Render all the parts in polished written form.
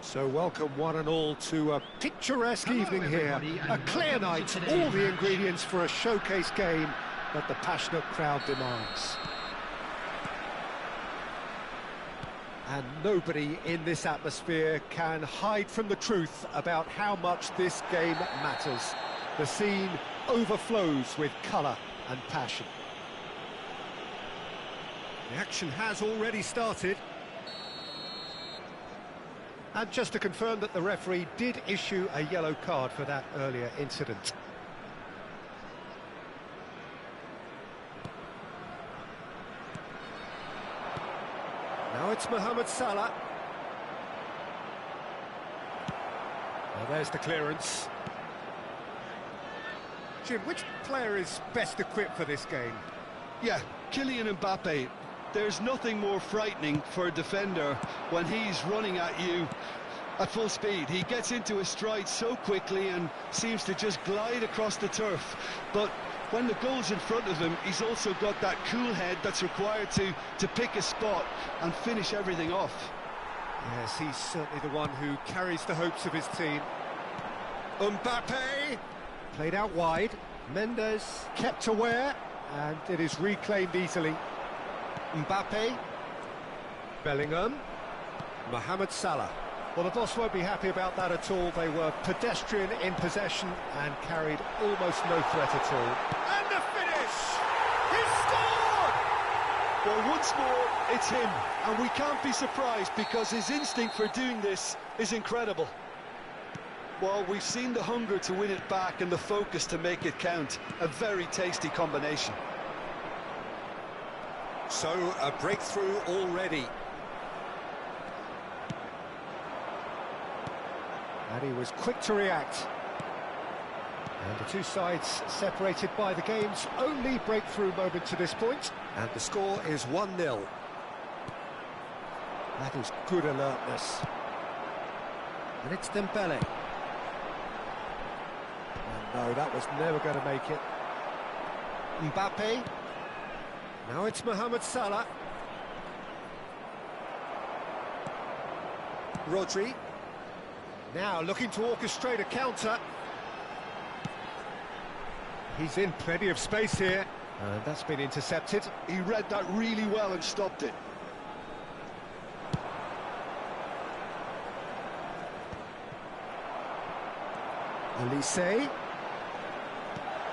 So welcome one and all to a picturesque evening here. A clear night, all the ingredients for a showcase game that the passionate crowd demands. And nobody in this atmosphere can hide from the truth about how much this game matters. The scene overflows with colour and passion. The action has already started. And just to confirm that the referee did issue a yellow card for that earlier incident. Now it's Mohamed Salah. Well, there's the clearance. Jim, which player is best equipped for this game? Yeah, Kylian Mbappe. There's nothing more frightening for a defender when he's running at you at full speed. He gets into his stride so quickly and seems to just glide across the turf. But when the goal's in front of him, he's also got that cool head that's required to pick a spot and finish everything off. Yes, he's certainly the one who carries the hopes of his team. Mbappe! Played out wide. Mendes kept aware, and it is reclaimed easily. Mbappe, Bellingham, Mohamed Salah. Well, the boss won't be happy about that at all. They were pedestrian in possession and carried almost no threat at all. And the finish! He scored! Well, once more, it's him. And we can't be surprised because his instinct for doing this is incredible. Well, we've seen the hunger to win it back and the focus to make it count. A very tasty combination. So, a breakthrough already. And he was quick to react. And the two sides separated by the game's only breakthrough moment to this point. And the score is 1-0. That is good alertness. And it's Dembele. And no, that was never going to make it. Mbappe. Now it's Mohamed Salah. Rodri. Now looking to orchestrate a counter. He's in plenty of space here. And that's been intercepted. He read that really well and stopped it. Elise.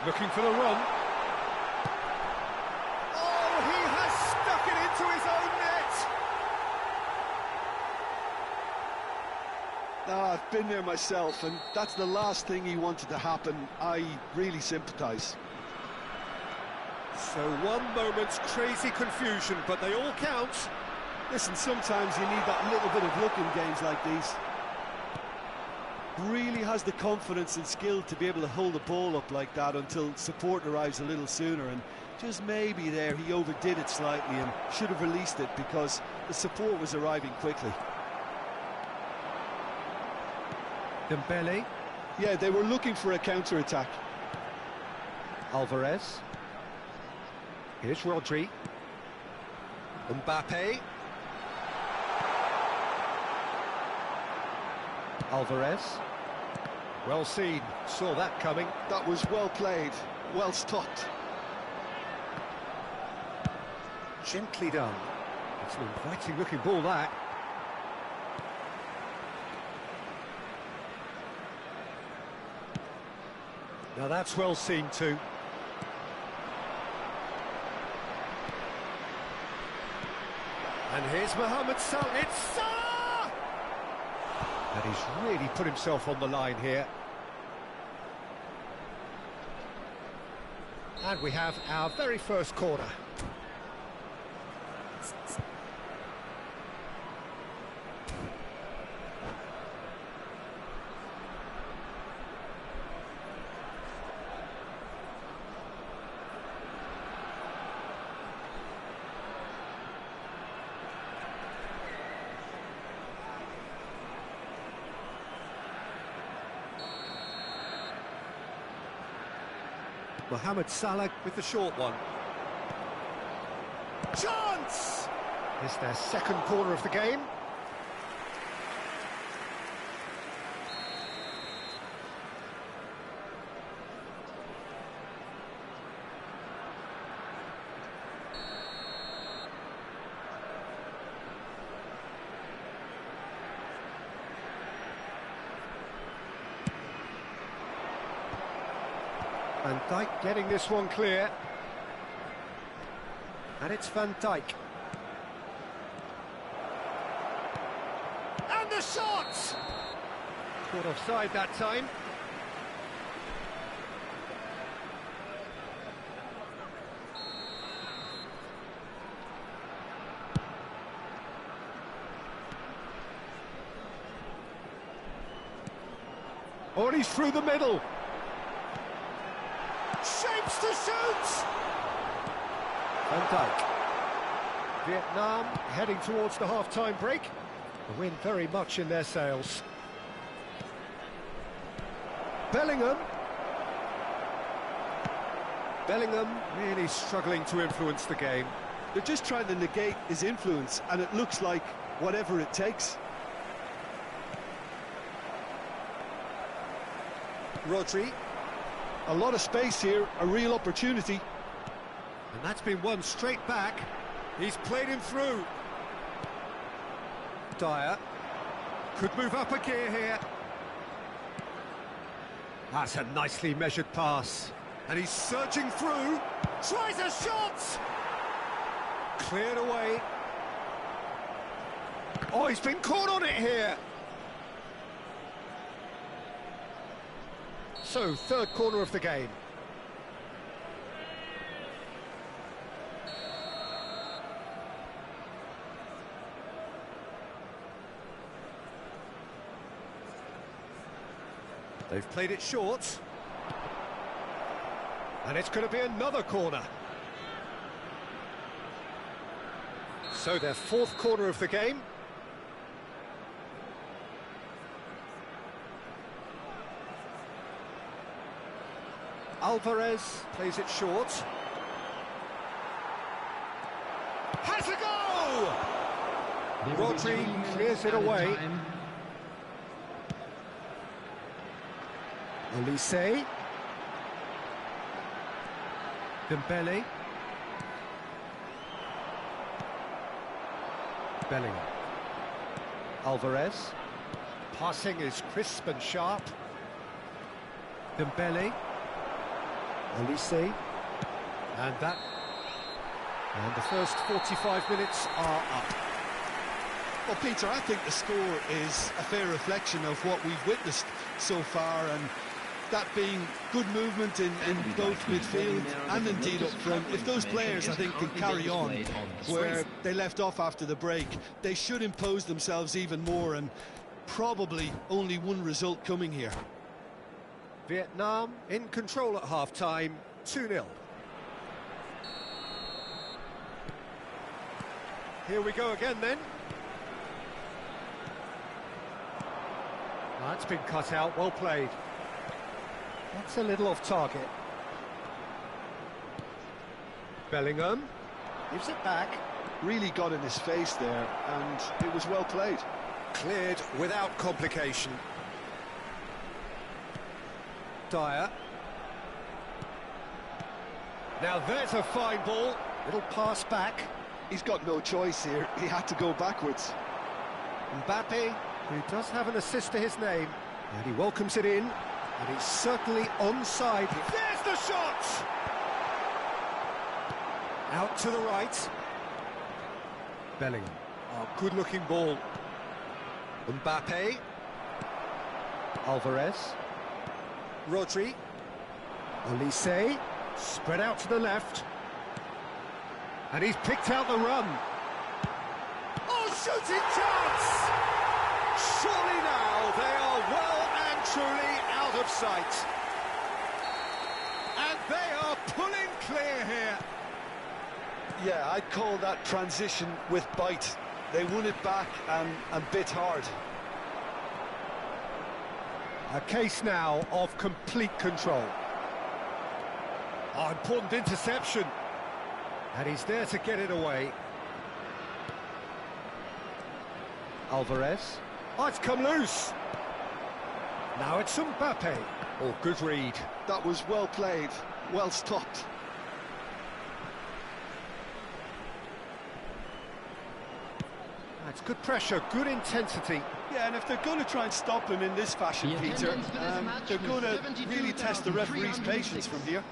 Looking for the run. I've been there myself, and that's the last thing he wanted to happen. I really sympathise. So one moment's crazy confusion, but they all count. Listen, sometimes you need that little bit of luck in games like these. Really has the confidence and skill to be able to hold the ball up like that until support arrives a little sooner, and just maybe there he overdid it slightly and should have released it because the support was arriving quickly. Dembele. Yeah, they were looking for a counter-attack. Alvarez. Here's Rodri. Mbappe. Alvarez. Well seen, saw that coming. That was well played, well stopped. Gently done. It's an inviting looking ball, that. Now that's well seen too. And here's Mohamed Salah. It's Salah! And he's really put himself on the line here. And we have our very first corner. Mohamed Salah with the short one. Chance! It's their second corner of the game. Van Dijk getting this one clear. And it's Van Dijk. And the shot! Caught offside that time. Oh, and he's through the middle. Shapes to shoot! Van Dijk. Vietnam heading towards the half-time break. The wind very much in their sails. Bellingham. Bellingham really struggling to influence the game. They're just trying to negate his influence, and it looks like whatever it takes. Rodri. A lot of space here, a real opportunity. And that's been won straight back. He's played him through. Dyer. Could move up a gear here. That's a nicely measured pass. And he's surging through. Tries a shot! Cleared away. Oh, he's been caught on it here. So, third corner of the game. They've played it short. And it's going to be another corner. So their fourth corner of the game. Alvarez plays it short. Has a go! Rodri clears it away. Olise. Dembele. Bellingham. Alvarez. Passing is crisp and sharp. Dembele. Olise. And that. And the first 45 minutes are up. Well, Peter, I think the score is a fair reflection of what we've witnessed so far, and that being good movement in both midfield and indeed up front. If those players, I think, can carry on where they left off after the break, they should impose themselves even more, and probably only one result coming here. Vietnam in control at half-time, 2-0. Here we go again then. That's been cut out, well played. That's a little off target. Bellingham gives it back. Really got in his face there, and it was well played. Cleared without complication. Dyer. Now there's a fine ball. Little pass back. He's got no choice here. He had to go backwards. Mbappe, who does have an assist to his name, and he welcomes it in. And he's certainly onside. There's the shot! Out to the right. Bellingham. Oh, good-looking ball. Mbappe. Alvarez. Rodri. Olise. Spread out to the left. And he's picked out the run. Oh, shooting chance! Surely now they are well and truly out of sight. And they are pulling clear here. Yeah, I'd call that transition with bite. They won it back and bit hard. A case now of complete control. Oh, important interception. And he's there to get it away. Alvarez. Oh, it's come loose. Now it's Mbappe. Oh, good read. That was well played, well stopped. It's good pressure, good intensity. Yeah, and if they're going to try and stop him in this fashion, Peter, they're going to really test the referee's patience from here.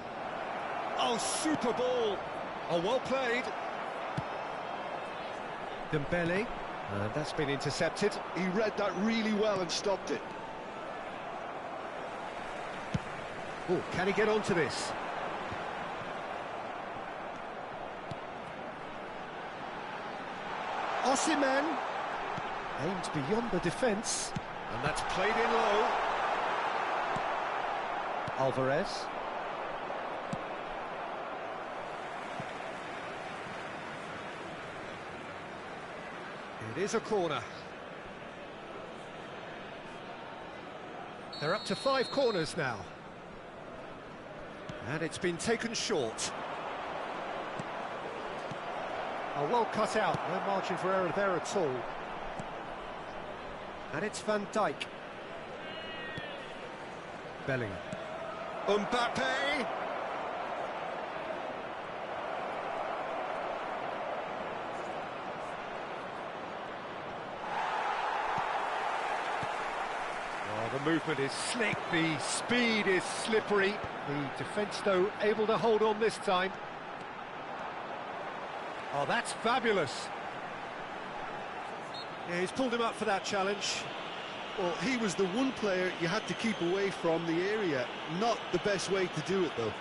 Oh, super ball. Oh, well played. Dembele, and that's been intercepted. He read that really well and stopped it. Oh, can he get onto this? Osimhen aimed beyond the defence, and that's played in low. Alvarez. It is a corner. They're up to 5 corners now. And it's been taken short. Oh, well cut out, no margin for error there at all. And it's Van Dijk. Bellingham. Mbappe! Oh, the movement is slick, the speed is slippery. The defence, though, able to hold on this time. Oh, that's fabulous. Yeah, he's pulled him up for that challenge. Well, he was the one player you had to keep away from the area. Not the best way to do it, though.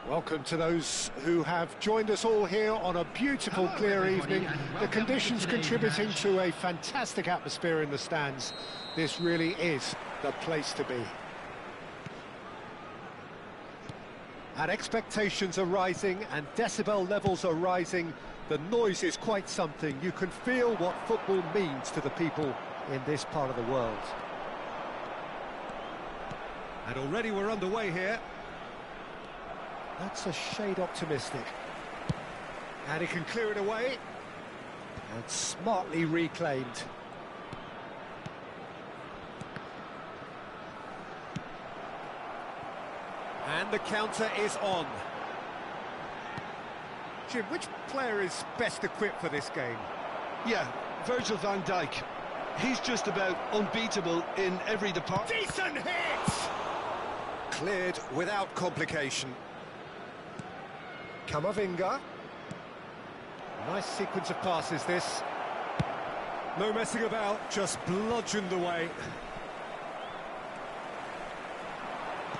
Welcome to those who have joined us all here on a beautiful, clear evening. The conditions contributing to a fantastic atmosphere in the stands. This really is the place to be. And expectations are rising and decibel levels are rising. The noise is quite something. You can feel what football means to the people in this part of the world. And already we're underway here. That's a shade optimistic. And he can clear it away. And smartly reclaimed. And the counter is on. Jim, which player is best equipped for this game? Yeah, Virgil van Dijk. He's just about unbeatable in every department. Decent hit! Cleared without complication. Camavinga. Nice sequence of passes, this. No messing about, just bludgeoned away.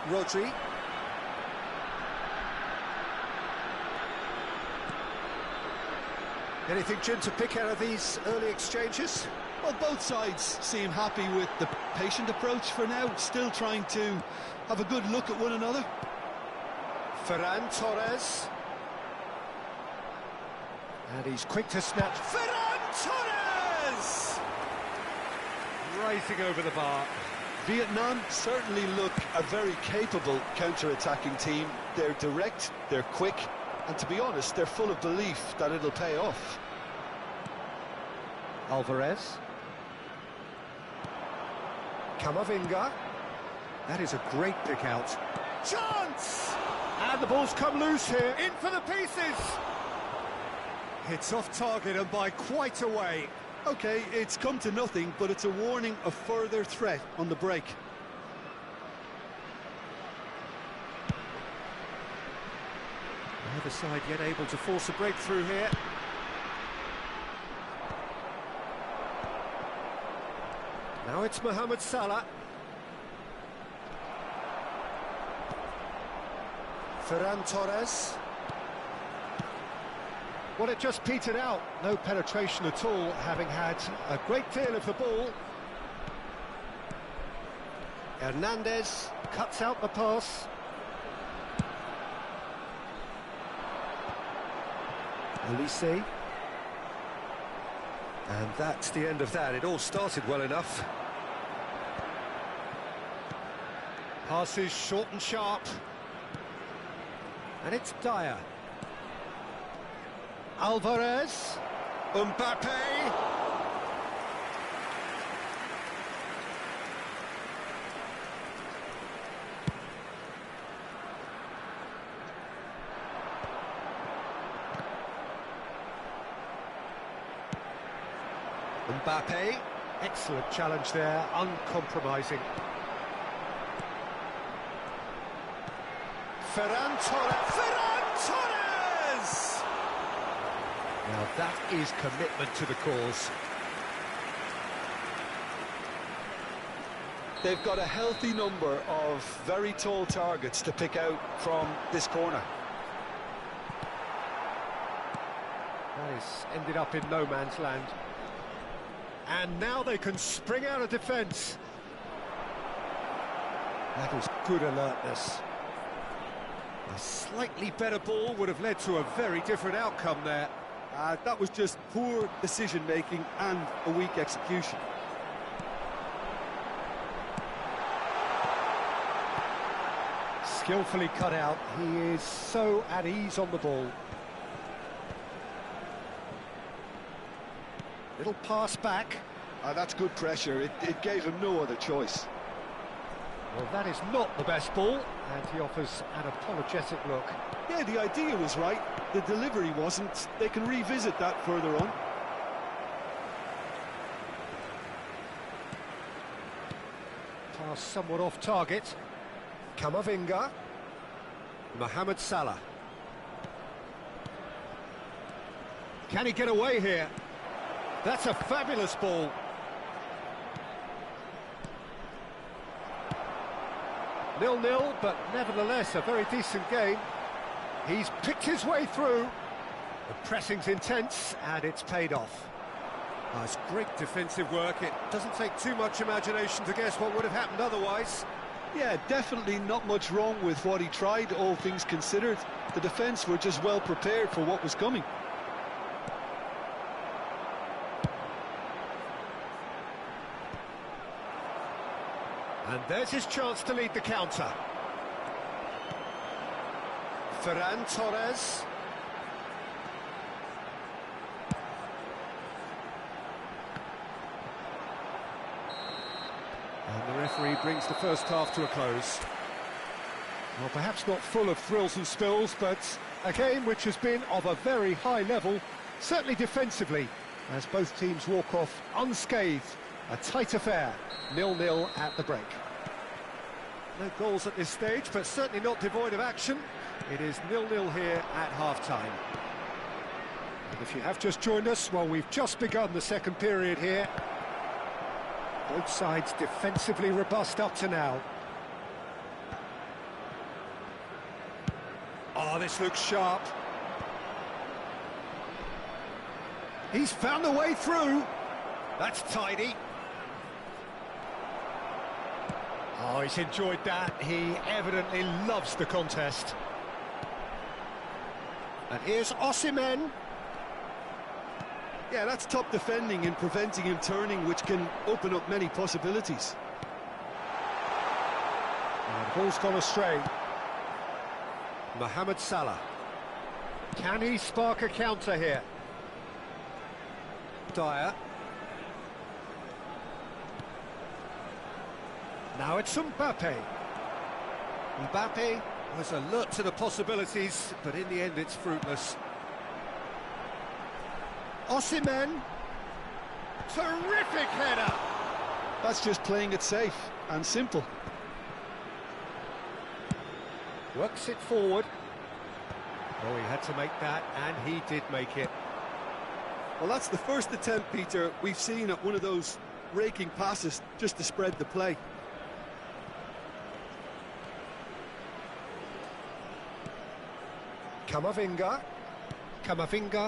Rodri. Anything, Jim, to pick out of these early exchanges? Well, both sides seem happy with the patient approach for now, still trying to have a good look at one another. Ferran Torres. And he's quick to snatch. Ferran Torres! Rising over the bar. Vietnam certainly look a very capable counter-attacking team. They're direct, they're quick, and to be honest, they're full of belief that it'll pay off. Alvarez. Camavinga. That is a great pick out. Chance! And the ball's come loose here. In for the pieces! It's off target and by quite a way. OK, it's come to nothing, but it's a warning of further threat on the break. Neither side yet able to force a breakthrough here. Now it's Mohamed Salah. Ferran Torres. Well, it just petered out. No penetration at all, having had a great deal of the ball. Hernandez cuts out the pass. Elise. And that's the end of that. It all started well enough. Passes short and sharp. And it's Dyer. Alvarez. Mbappe. Mbappe. Excellent challenge there, uncompromising. Ferran Torres. Ferran Torres! Now that is commitment to the cause. They've got a healthy number of very tall targets to pick out from this corner. That has ended up in no man's land. And now they can spring out of defence. That was good alertness. A slightly better ball would have led to a very different outcome there. That was just poor decision-making and a weak execution. Skillfully cut out. He is so at ease on the ball. Little pass back. That's good pressure. It gave him no other choice. Well, that is not the best ball, and he offers an apologetic look. Yeah, the idea was right. The delivery wasn't. They can revisit that further on. Pass somewhat off target. Camavinga. Mohamed Salah. Can he get away here? That's a fabulous ball. Nil-nil, but nevertheless a very decent game. He's picked his way through. The pressing's intense, and it's paid off. Oh, it's great defensive work. It doesn't take too much imagination to guess what would have happened otherwise. Yeah, definitely not much wrong with what he tried, all things considered. The defence were just well prepared for what was coming. And there's his chance to lead the counter. Ferran Torres. And the referee brings the first half to a close. Well, perhaps not full of thrills and spills, but a game which has been of a very high level, certainly defensively, as both teams walk off unscathed. A tight affair, 0-0 at the break. No goals at this stage, but certainly not devoid of action. It is 0-0 here at half-time. And if you have just joined us, well, we've just begun the second period here. Both sides defensively robust up to now. Oh, this looks sharp. He's found a way through. That's tidy. Oh, he's enjoyed that. He evidently loves the contest. And here's Osimhen. Yeah, that's top defending and preventing him turning, which can open up many possibilities. And the ball's gone astray. Mohamed Salah. Can he spark a counter here? Dyer. Now it's Mbappe. Mbappe was alert to the possibilities, but in the end it's fruitless. Osimhen. Terrific header! That's just playing it safe and simple. Works it forward. Oh, he had to make that, and he did make it. Well, that's the first attempt, Peter, we've seen at one of those raking passes just to spread the play. Camavinga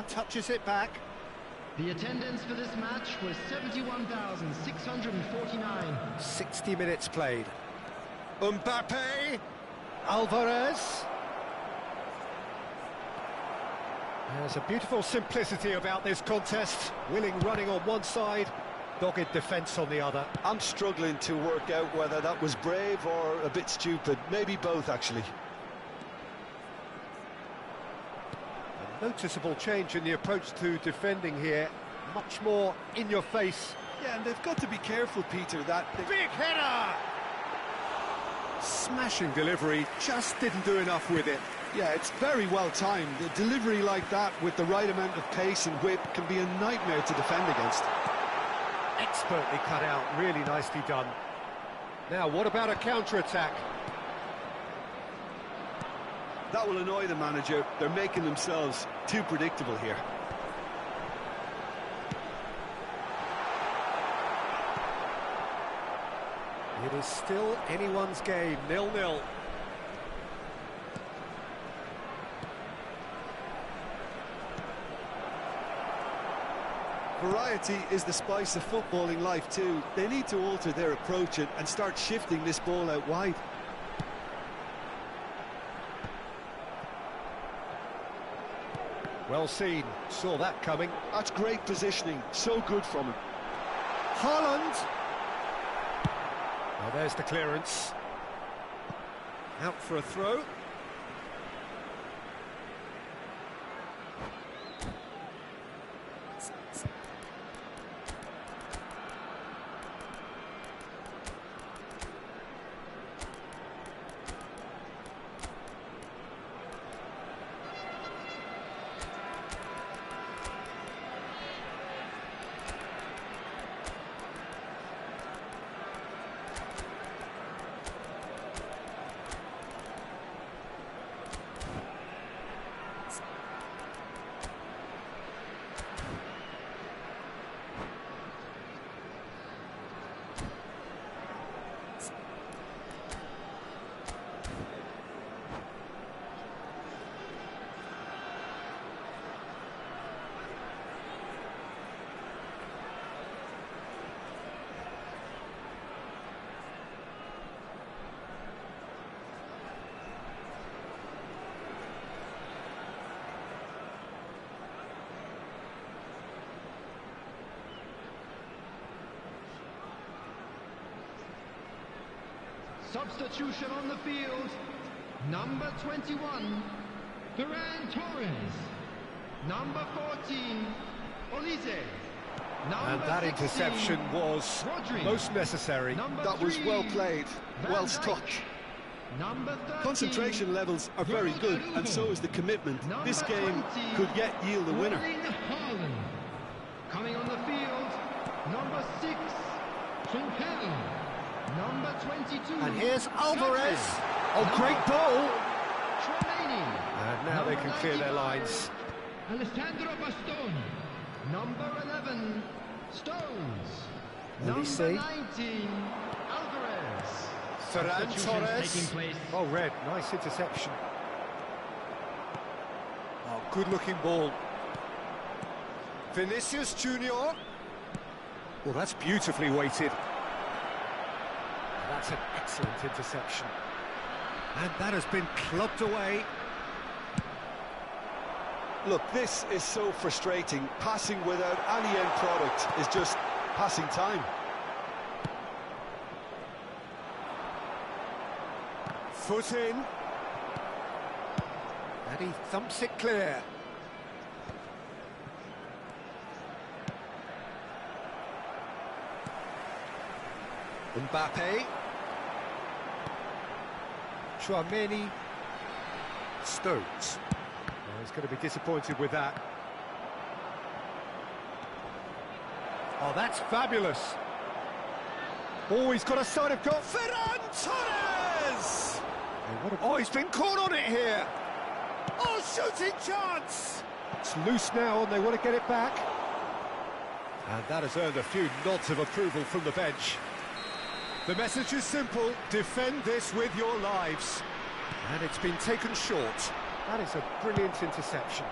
touches it back. The attendance for this match was 71,649. 60 minutes played. Mbappe. Alvarez. There's a beautiful simplicity about this contest. Willing running on one side, dogged defence on the other. I'm struggling to work out whether that was brave or a bit stupid. Maybe both, actually. A noticeable change in the approach to defending here. Much more in your face. Yeah, and they've got to be careful, Peter, that... Big header! Smashing delivery, just didn't do enough with it. Yeah, it's very well timed. A delivery like that with the right amount of pace and whip can be a nightmare to defend against. Expertly cut out, really nicely done. Now, what about a counter-attack? That will annoy the manager. They're making themselves too predictable here. It is still anyone's game, 0-0. Variety is the spice of footballing life too. They need to alter their approach and start shifting this ball out wide. Well seen, saw that coming. That's great positioning, so good from him. Haaland! Well, there's the clearance. Out for a throw. Substitution on the field. Number 21, Ferran Torres. Number 14, Olise. And that interception was most necessary. That was well played, well stopped. Number 13, Concentration levels are very good, and so is the commitment. This game could yet yield a winner. Erling Haaland. Coming on the field, number 6, Trincao. Number 22. And here's Alvarez. Oh, great ball. Tchouaméni. And now they can clear their lines. Alessandro Bastoni. Number 11, Stones. Olise. Number 19, Alvarez. Ferran Substitutions Torres. taking place. Oh, red. Nice interception. Oh, good-looking ball. Vinicius Junior. Well, that's beautifully weighted. That's an excellent interception. And that has been clubbed away. Look, this is so frustrating. Passing without any end product is just passing time. Foot in. And he thumps it clear. Mbappe. Tchouaméni. Stones. Oh, he's going to be disappointed with that. Oh, that's fabulous. Oh, he's got a side of goal. Ferran Torres! Oh, he's been caught on it here. Oh, shooting chance! It's loose now and they want to get it back. And that has earned a few nods of approval from the bench. The message is simple: defend this with your lives. And it's been taken short. That is a brilliant interception.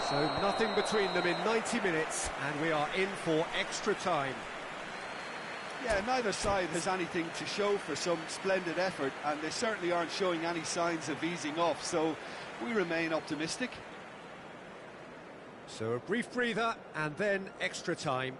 So nothing between them in 90 minutes, and we are in for extra time. Yeah, neither side has anything to show for some splendid effort, and they certainly aren't showing any signs of easing off, so we remain optimistic. So a brief breather, and then extra time.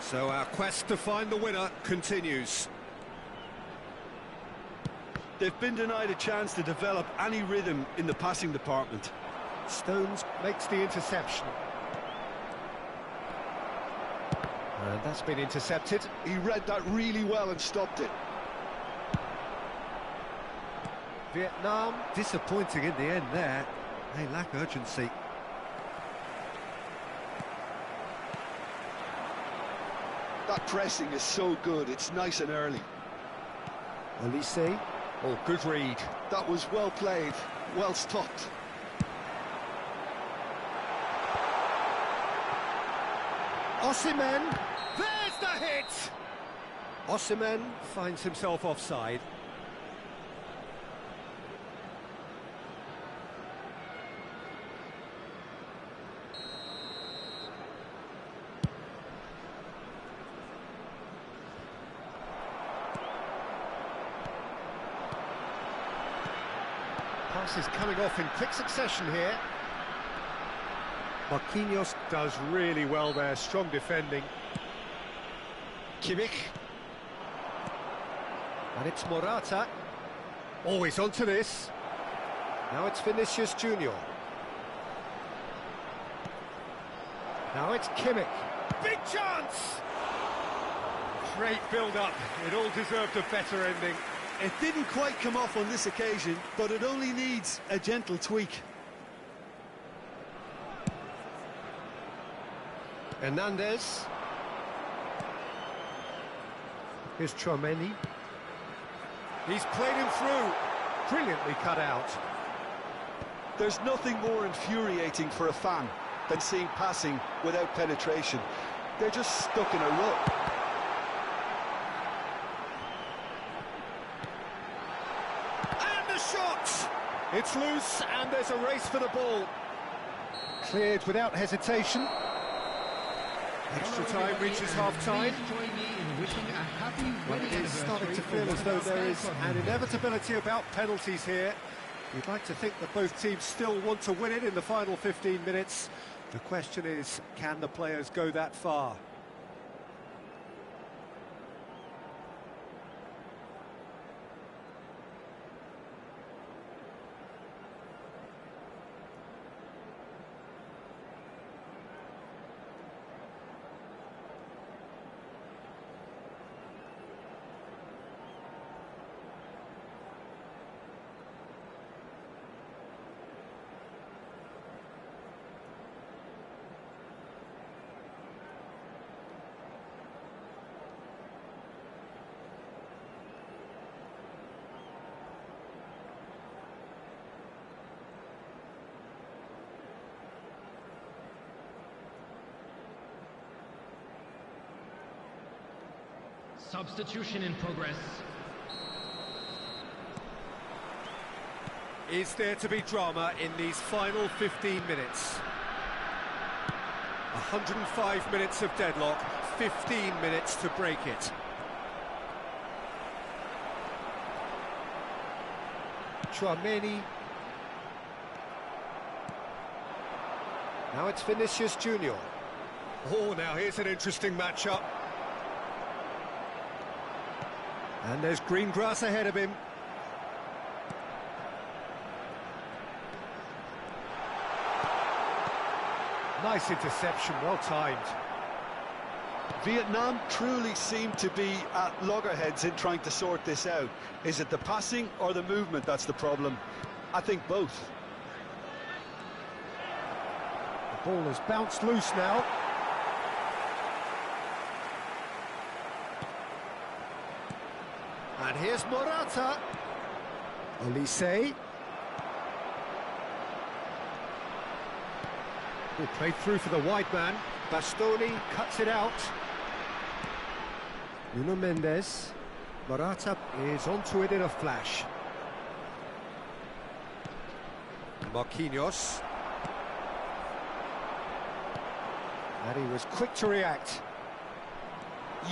So our quest to find the winner continues. They've been denied a chance to develop any rhythm in the passing department. Stones makes the interception. And that's been intercepted. He read that really well and stopped it. Vietnam disappointing in the end there. They lack urgency. That pressing is so good, it's nice and early. Olise. Oh, good read. That was well played, well stopped. Osimhen. There's the hit! Osimhen finds himself offside. Pass is coming off in quick succession here. Marquinhos does really well there, strong defending. Kimmich. And it's Morata. Oh, he's onto this. Now it's Vinicius Junior. Now it's Kimmich. Big chance! Great build-up. It all deserved a better ending. It didn't quite come off on this occasion, but it only needs a gentle tweak. Hernandez. Here's Tchouaméni. He's played him through. Brilliantly cut out. There's nothing more infuriating for a fan than seeing passing without penetration. They're just stuck in a rut. And the shot! It's loose, and there's a race for the ball. Cleared without hesitation. Extra time reaches half-time. Well, it is starting to feel as though there is an inevitability about penalties here. You'd like to think that both teams still want to win it in the final 15 minutes. The question is, can the players go that far? Substitution in progress. Is there to be drama in these final 15 minutes? 105 minutes of deadlock, 15 minutes to break it. Tchouaméni. Now it's Vinicius Junior. Oh, now here's an interesting matchup. And there's green grass ahead of him. Nice interception, well timed. Vietnam truly seem to be at loggerheads in trying to sort this out. Is it the passing or the movement that's the problem? I think both. The ball has bounced loose now. And here's Morata. Olise. He played through for the wide man. Bastoni cuts it out. Nuno Mendes. Morata is onto it in a flash. Marquinhos. And he was quick to react.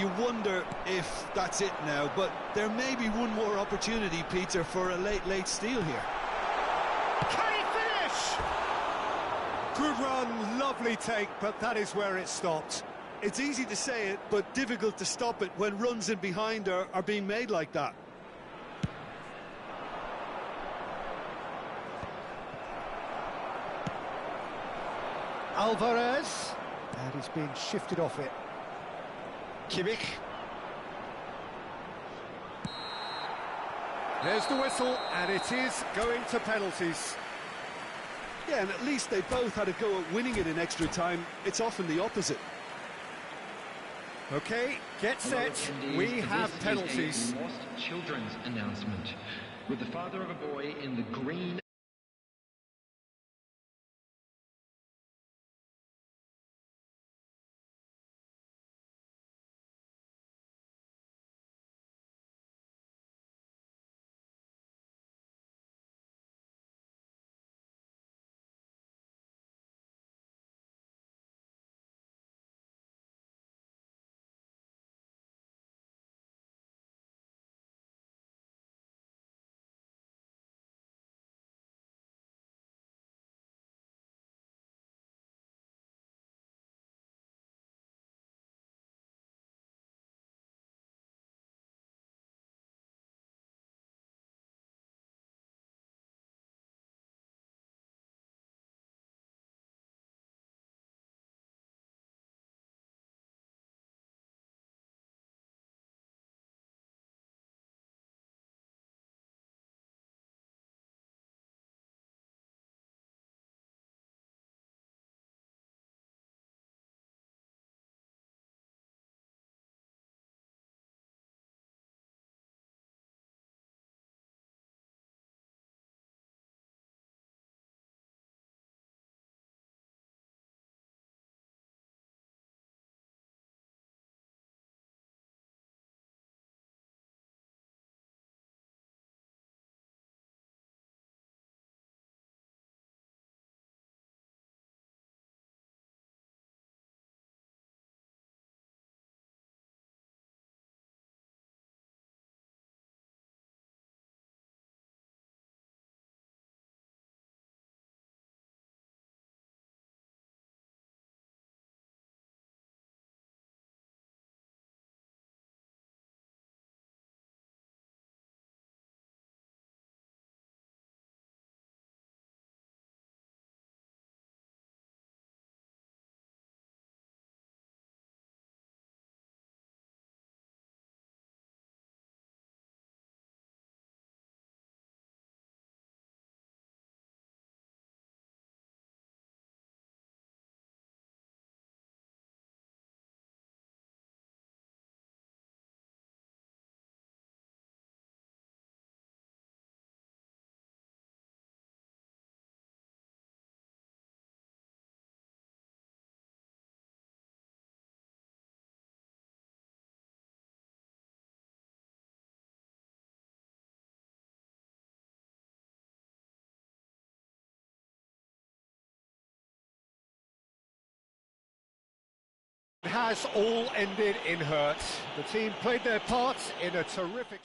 You wonder if that's it now, but there may be one more opportunity, Peter, for a late steal here. Can he finish? Good run, lovely take, but that is where it stopped. It's easy to say it, but difficult to stop it when runs in behind are being made like that. Alvarez. And he's being shifted off it. Kimmich. There's the whistle, and it is going to penalties. Yeah, and at least they both had a go at winning it in extra time. It's often the opposite. Okay, get set. We have penalties. This is a lost children's announcement with the father of a boy in the green It has all ended in hurt. The team played their part in a terrific...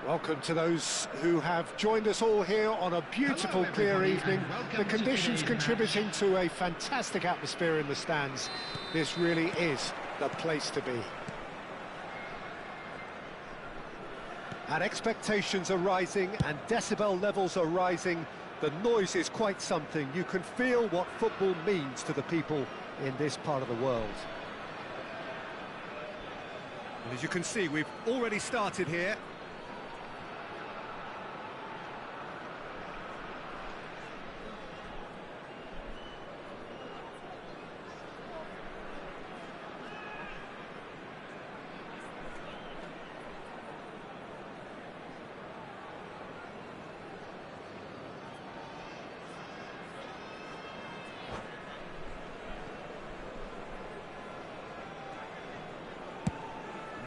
Welcome to those who have joined us all here on a beautiful, clear evening. The conditions contributing to a fantastic atmosphere in the stands. This really is the place to be. And expectations are rising and decibel levels are rising. The noise is quite something. You can feel what football means to the people in this part of the world. And as you can see, we've already started here.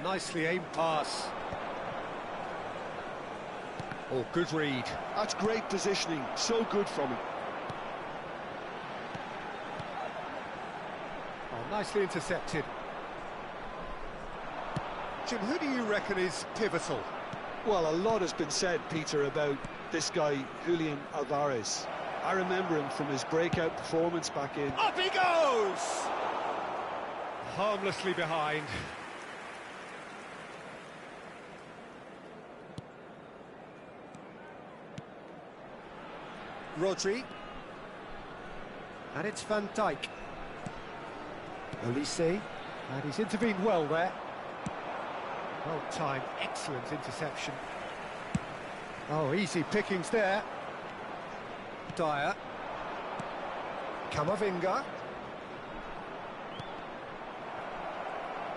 Nicely aimed pass. Oh, good read. That's great positioning, so good from him. Oh, nicely intercepted. Jim, who do you reckon is pivotal? Well, a lot has been said, Peter, about this guy, Julian Alvarez. I remember him from his breakout performance back in... Up he goes! Harmlessly behind. Rodri. And it's Van Dijk. Olise, and he's intervened well there. Well timed, excellent interception. Oh, easy pickings there. Dyer. Camavinga.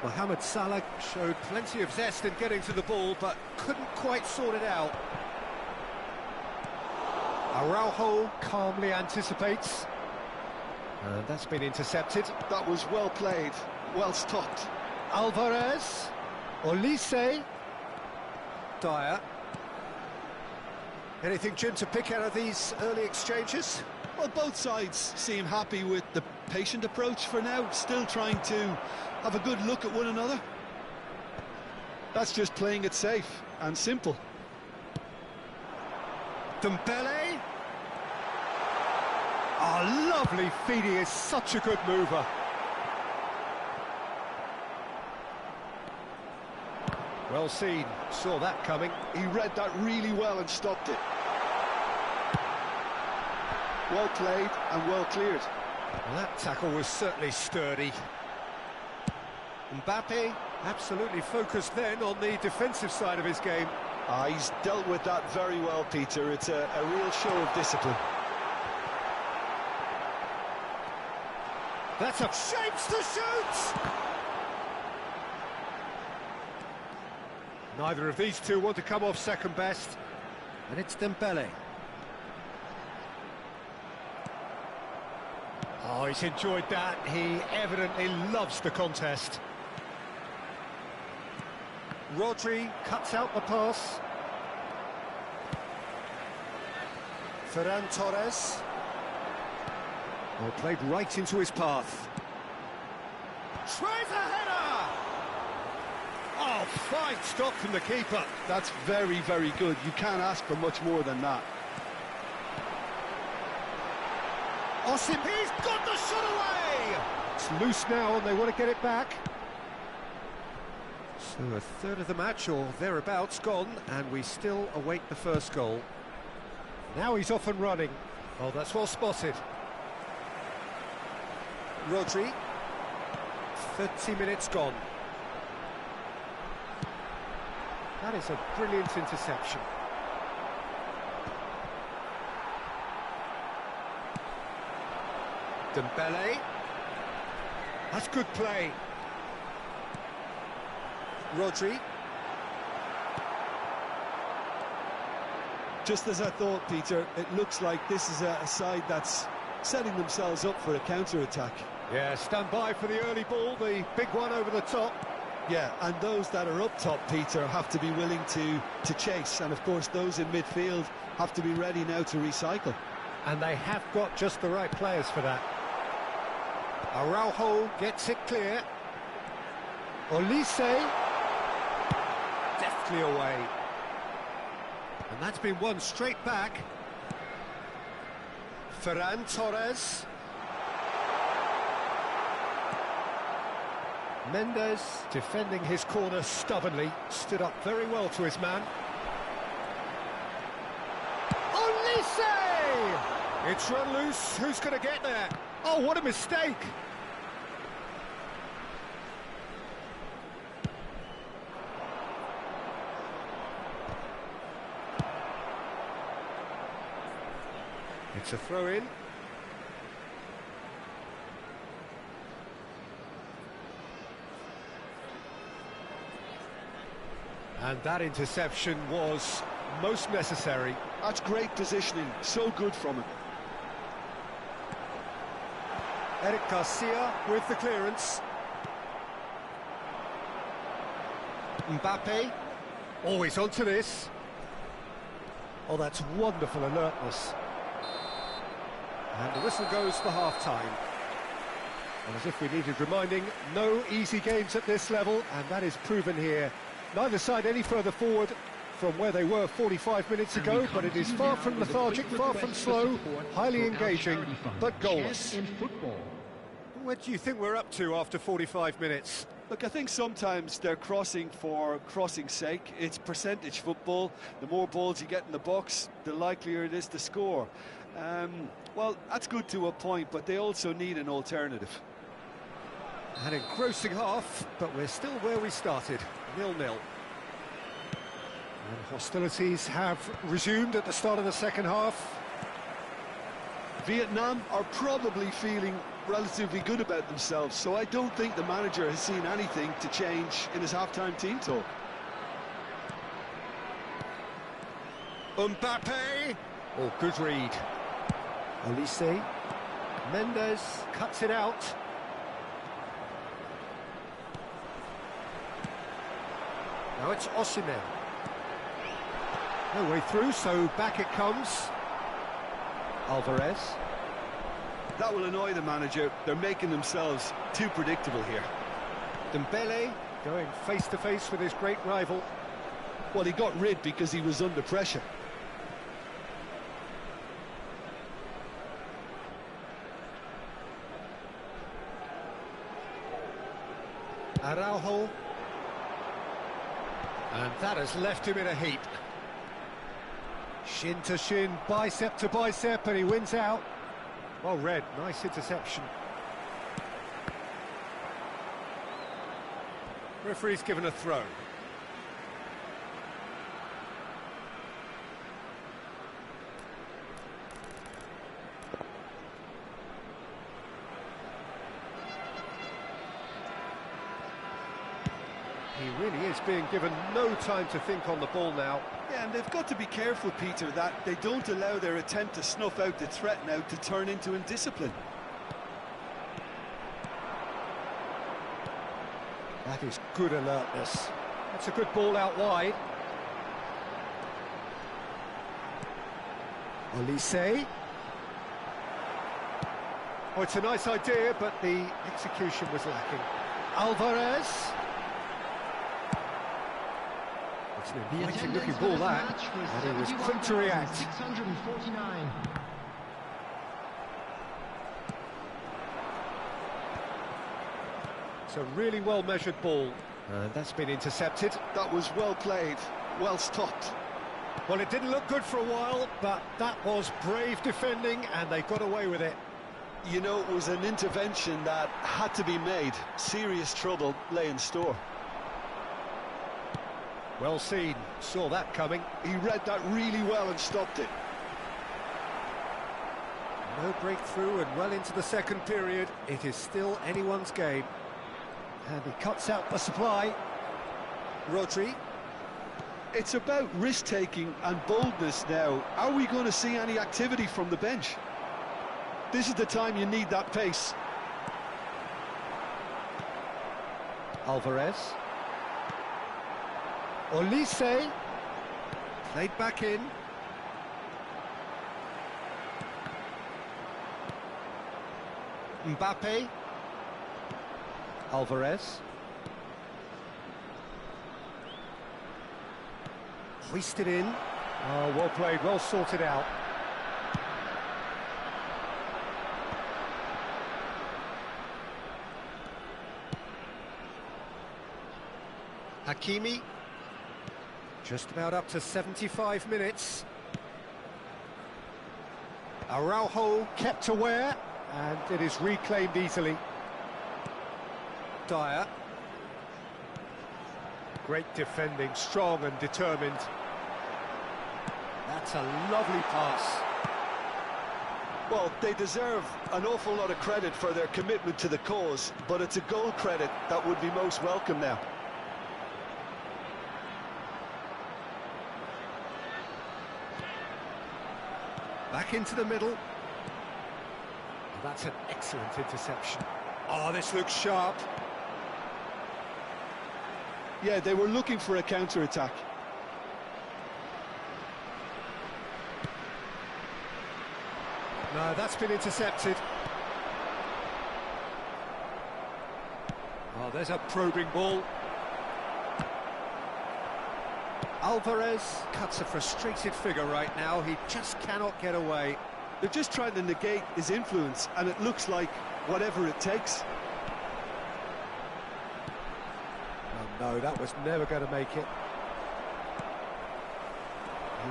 Mohamed Salah showed plenty of zest in getting to the ball, but couldn't quite sort it out. Araujo calmly anticipates. And that's been intercepted. That was well played, well stopped. Alvarez. Olise. Dyer. Anything, Jim, to pick out of these early exchanges? Well, both sides seem happy with the patient approach for now, still trying to have a good look at one another. That's just playing it safe and simple. Dembele. Oh, lovely feed, he is such a good mover. Well seen, saw that coming. He read that really well and stopped it. Well played and well cleared. Well, that tackle was certainly sturdy. Mbappe absolutely focused then on the defensive side of his game. He's dealt with that very well, Peter. It's a real show of discipline. That's a shapes to shoot! Neither of these two want to come off second best. And it's Dembele. Oh, he's enjoyed that. He evidently loves the contest. Rodri cuts out the pass. Ferran Torres. Well, played right into his path. Tries a header! Oh, fine stop from the keeper. That's very, very good. You can't ask for much more than that. Osim, he's got the shot away! It's loose now and they want to get it back. So a third of the match or thereabouts gone, and we still await the first goal. Now he's off and running. Oh, that's well spotted. Rodri. 30 minutes gone. That is a brilliant interception. Dembele. That's good play. Rodri. Just as I thought, Peter, it looks like this is a side that's setting themselves up for a counter-attack. Yeah, stand by for the early ball, the big one over the top. Yeah, and those that are up top, Peter, have to be willing to chase. And, of course, those in midfield have to be ready now to recycle. And they have got just the right players for that. Araujo gets it clear. Olise. Deftly away. And that's been won straight back. Ferran Torres. Mendes defending his corner stubbornly, stood up very well to his man. Olise! It's run loose, who's going to get there? Oh, what a mistake! It's a throw-in. And that interception was most necessary. That's great positioning, so good from him. Eric Garcia with the clearance. Mbappe. Always onto this. Oh, that's wonderful alertness. And the whistle goes for half-time. And as if we needed reminding, no easy games at this level, and that is proven here. Neither side any further forward from where they were 45 minutes ago, but it is far from lethargic, far from slow, highly engaging, but goalless. What do you think we're up to after 45 minutes? Look, I think sometimes they're crossing for crossing's sake. It's percentage football. The more balls you get in the box, the likelier it is to score. Well, that's good to a point, but they also need an alternative. An engrossing half, but we're still where we started, 0-0. And hostilities have resumed at the start of the second half. Vietnam are probably feeling relatively good about themselves, so I don't think the manager has seen anything to change in his half-time team talk. Mbappe! Oh, good read. Olise. Mendes cuts it out. Now it's Osimhen. No way through, so back it comes. Alvarez. That will annoy the manager. They're making themselves too predictable here. Dembele going face-to-face with his great rival. Well, he got rid because he was under pressure. Araujo. And that has left him in a heap. Shin to shin, bicep to bicep, and he wins out. Well read, nice interception. Referee's given a throw. He really is being given no time to think on the ball now. Yeah, and they've got to be careful, Peter, that they don't allow their attempt to snuff out the threat now to turn into indiscipline. That is good alertness. That's a good ball out wide. Olise. Oh, it's a nice idea, but the execution was lacking. Alvarez. It's an inviting looking ball, that, and he was quick to react. 649. It's a really well measured ball, and that's been intercepted. That was well played, well stopped. Well, it didn't look good for a while, but that was brave defending, and they got away with it. You know, it was an intervention that had to be made. Serious trouble lay in store. Well seen, saw that coming. He read that really well and stopped it. No breakthrough and well into the second period. It is still anyone's game. And he cuts out the supply. Rodri. It's about risk-taking and boldness now. Are we going to see any activity from the bench? This is the time you need that pace. Alvarez. Olise. Played back in. Mbappe. Alvarez. Hoisted in. Oh, well played, well sorted out. Hakimi. Just about up to 75 minutes. Araujo kept aware, and it is reclaimed easily. Dyer. Great defending, strong and determined. That's a lovely pass. Well, they deserve an awful lot of credit for their commitment to the cause, but it's a goal credit that would be most welcome now. Back into the middle. That's an excellent interception. Oh, this looks sharp. Yeah, they were looking for a counter-attack. No, that's been intercepted. Oh, there's a probing ball. Alvarez cuts a frustrated figure right now. He just cannot get away. They're just trying to negate his influence, and it looks like whatever it takes. Oh, no, that was never going to make it.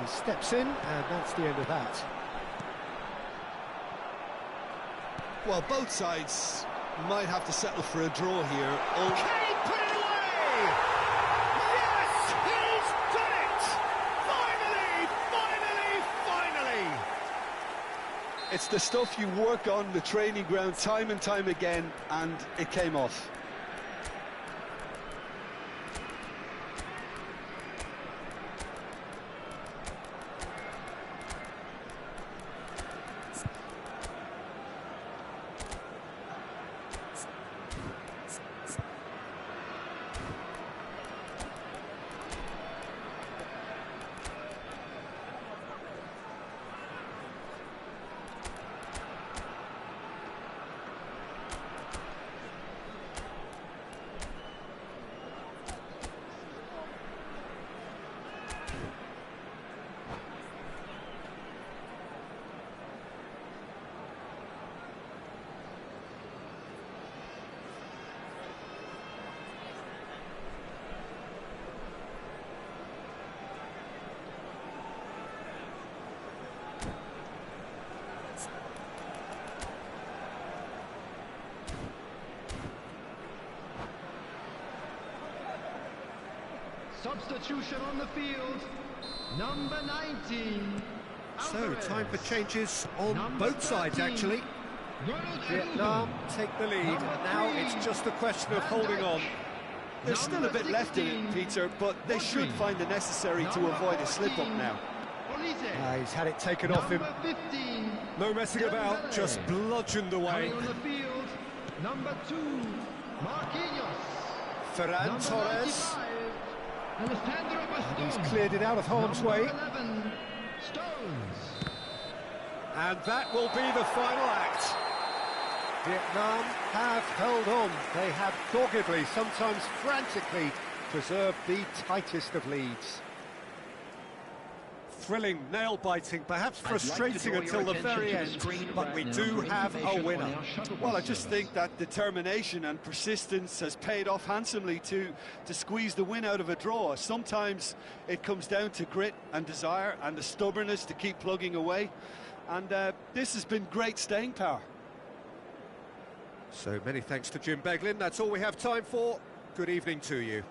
He steps in, and that's the end of that. Well, both sides might have to settle for a draw here. Oh, Can he put it away? Yes, he's done it! Finally! it's the stuff you work on the training ground time and time again, and it came off. Substitution on the field, number 19. So, Alvarez. time for changes on Number both sides, 13. actually. Ronald Vietnam Koeman. take the lead. Number Now 3. it's just a question of holding on. There's still a bit left in it, 16. Peter, but they should Rodri. find the necessary to Number avoid a slip-up 14. now. Olise. He's had it taken off him. Number 15. No messing about, Dembele. just bludgeoned away. Coming on the field, number 2, Marquinhos. Ferran Number Torres. 95, Alessandro Bastoni. He's cleared it out of harm's way. Number 11, Stones. And that will be the final act. Vietnam have held on. They have doggedly, sometimes frantically, preserved the tightest of leads. Thrilling, nail-biting, perhaps frustrating until the very end, but we do have a winner. Well, I just think that determination and persistence has paid off handsomely to squeeze the win out of a draw. Sometimes it comes down to grit and desire and the stubbornness to keep plugging away. And this has been great staying power. So many thanks to Jim Beglin. That's all we have time for. Good evening to you.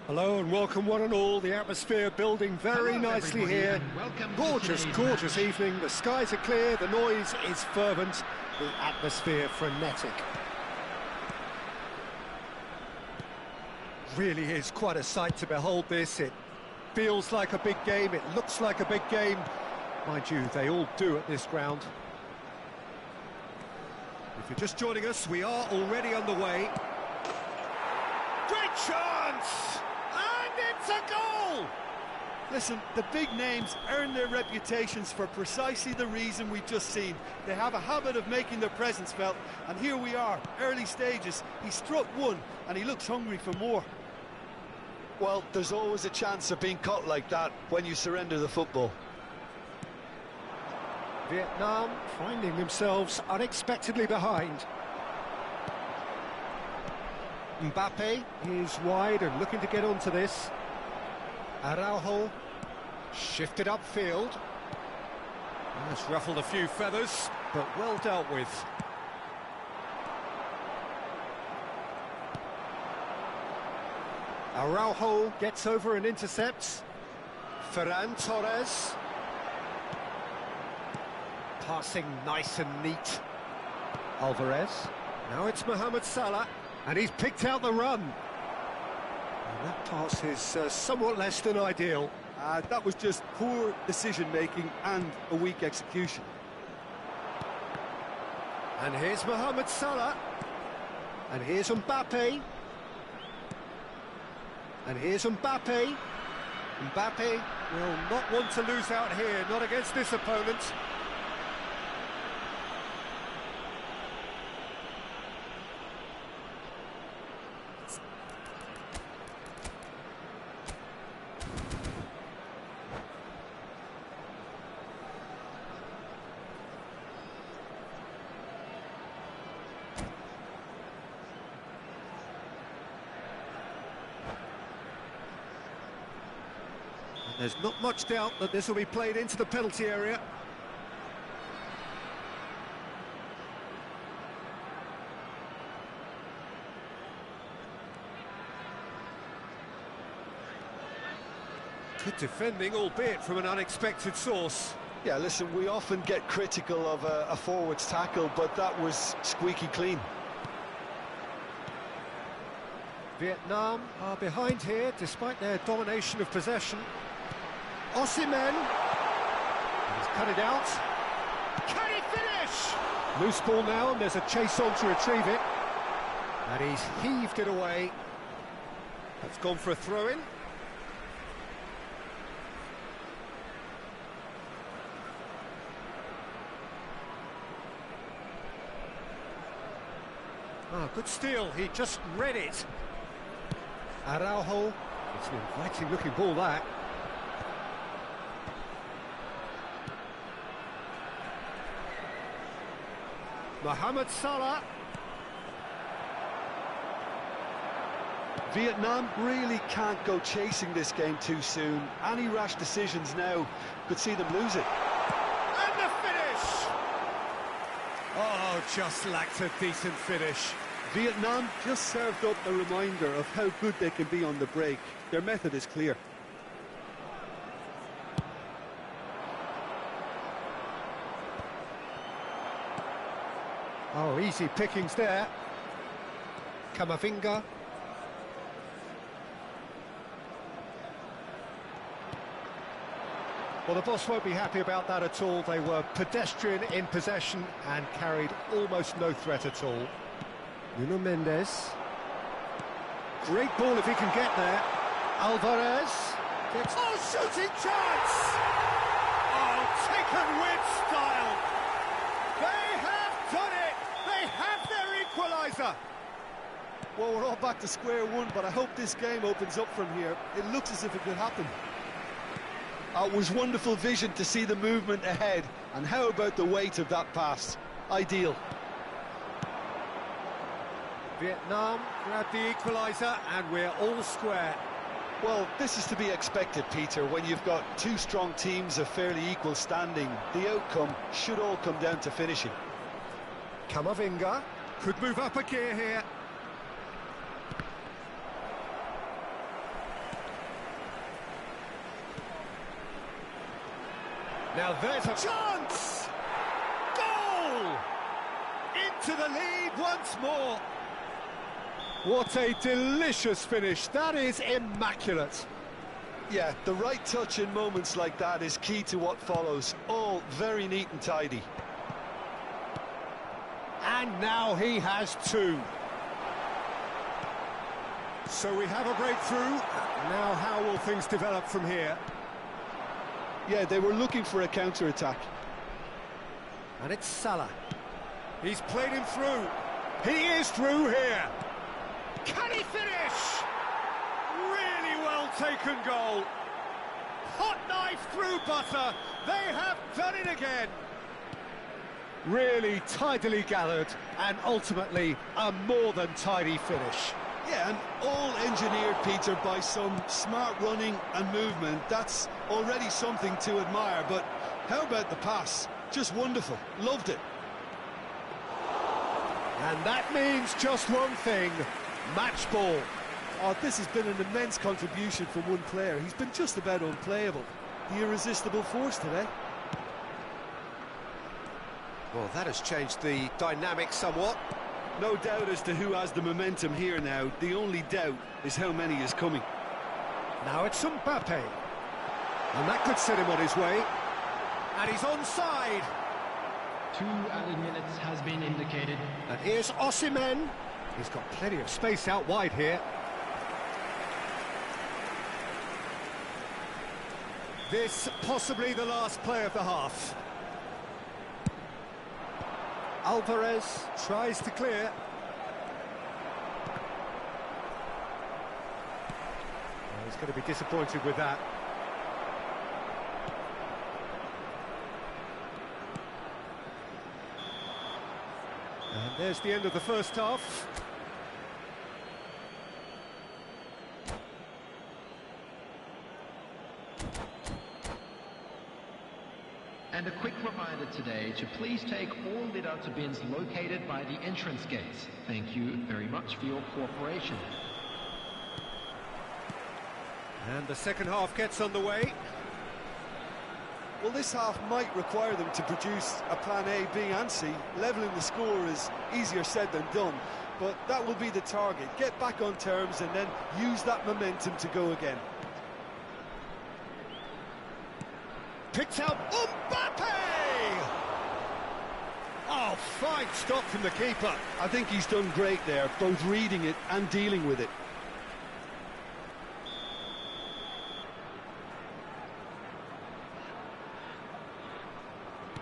Hello and welcome one and all. The atmosphere building very Hello, nicely everybody, here. and welcome to Gorgeous, today's gorgeous match. evening. The skies are clear, the noise is fervent, the atmosphere frenetic. Really is quite a sight to behold this. It feels like a big game, it looks like a big game. Mind you, they all do at this ground. If you're just joining us, we are already underway. Great chance! And it's a goal! Listen, the big names earn their reputations for precisely the reason we've just seen. They have a habit of making their presence felt, and here we are, early stages. He struck one, and he looks hungry for more. Well, there's always a chance of being caught like that when you surrender the football. Vietnam finding themselves unexpectedly behind. Mbappe is wide and looking to get onto this. Araujo shifted upfield. That's ruffled a few feathers, but well dealt with. Araujo gets over and intercepts. Ferran Torres. Passing nice and neat. Alvarez. Now it's Mohamed Salah, and he's picked out the run. And that pass is somewhat less than ideal. That was just poor decision-making and a weak execution. And here's Mohamed Salah. And here's Mbappe. And here's Mbappe. Mbappe will not want to lose out here, not against this opponent. There's not much doubt that this will be played into the penalty area. Good defending, albeit from an unexpected source. Yeah, listen, we often get critical of a forward's tackle, but that was squeaky clean. Vietnam are behind here, despite their domination of possession. Osimhen. He's cut it out. Can he finish? Loose ball now, and there's a chase on to retrieve it. And he's heaved it away. That's gone for a throw-in. Good steal, he just read it. Araujo, it's an inviting looking ball that. Mohamed Salah. Vietnam really can't go chasing this game too soon. Any rash decisions now could see them lose it. And the finish! Oh, just lacked a decent finish. Vietnam just served up a reminder of how good they can be on the break. Their method is clear. Oh, easy pickings there. Camavinga. Well, the boss won't be happy about that at all. They were pedestrian in possession and carried almost no threat at all. Nuno Mendes. Great ball if he can get there. Alvarez. Gets... Oh, shooting chance! Oh, taken with style. They have done it! They have their equaliser! Well, we're all back to square one, but I hope this game opens up from here. It looks as if it could happen. It was wonderful vision to see the movement ahead, and how about the weight of that pass? Ideal. Vietnam grab the equaliser, and we're all square. Well, this is to be expected, Peter, when you've got two strong teams of fairly equal standing. The outcome should all come down to finishing. Camavinga could move up a gear here. Now there's a chance! Goal! Into the lead once more. What a delicious finish. That is immaculate. Yeah, the right touch in moments like that is key to what follows. All very neat and tidy. And now he has two. So we have a breakthrough. Now how will things develop from here? Yeah, they were looking for a counter-attack. And it's Salah. He's played him through. He is through here. Can he finish? Really well taken goal. Hot knife through butter. They have done it again. Really tidily gathered and ultimately a more than tidy finish. Yeah, and all engineered, Peter, by some smart running and movement. That's already something to admire, but how about the pass? Just wonderful. Loved it. And that means just one thing. Match ball. Oh, this has been an immense contribution from one player. He's been just about unplayable. The irresistible force today. Well, that has changed the dynamic somewhat. No doubt as to who has the momentum here now. The only doubt is how many is coming. Now it's Mbappe. And that could set him on his way. And he's onside. 2 added minutes has been indicated. And here's Osimhen. He's got plenty of space out wide here. This possibly the last play of the half. Alvarez tries to clear. Well, he's going to be disappointed with that. And there's the end of the first half. And a quick reminder today to please take all litter bins located by the entrance gates. Thank you very much for your cooperation. And the second half gets underway. Well, this half might require them to produce a plan A, B and C. Levelling the score is easier said than done, but that will be the target. Get back on terms and then use that momentum to go again. Picked out Mbappe! Oh, fine stop from the keeper. I think he's done great there, both reading it and dealing with it.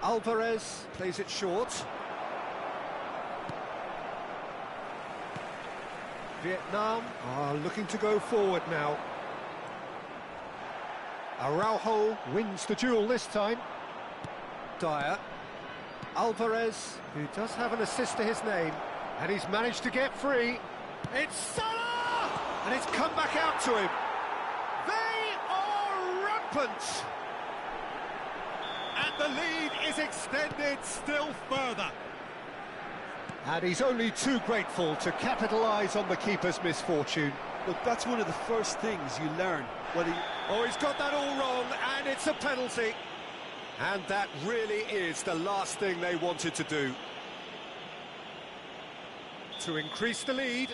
Alvarez plays it short. Vietnam are looking to go forward now. Araujo wins the duel this time. Dyer. Alvarez, who does have an assist to his name, and he's managed to get free. It's Salah! And it's come back out to him. They are rampant! And the lead is extended still further. And he's only too grateful to capitalise on the keeper's misfortune. Look, that's one of the first things you learn. Oh, he's got that all wrong, and it's a penalty. And that really is the last thing they wanted to do. To increase the lead.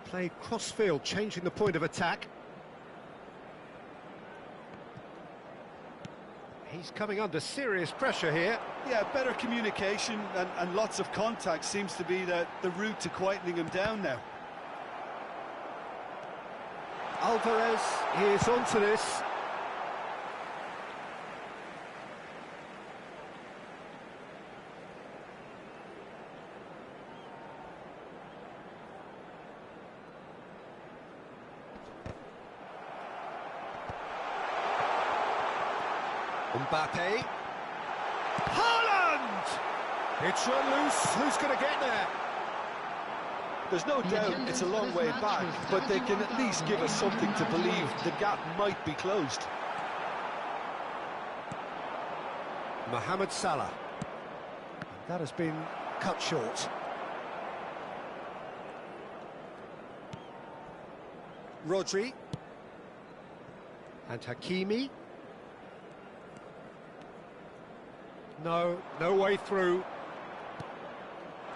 Played cross-field, changing the point of attack. He's coming under serious pressure here. Yeah, better communication and lots of contact seems to be the route to quietening him down now. Alvarez is onto this. Mbappe. Haaland! It's run loose. Who's going to get there? There's no doubt it's a long way back, but they can at least give us something to believe the gap might be closed. Mohamed Salah. That has been cut short. Rodri. And Hakimi. No way through.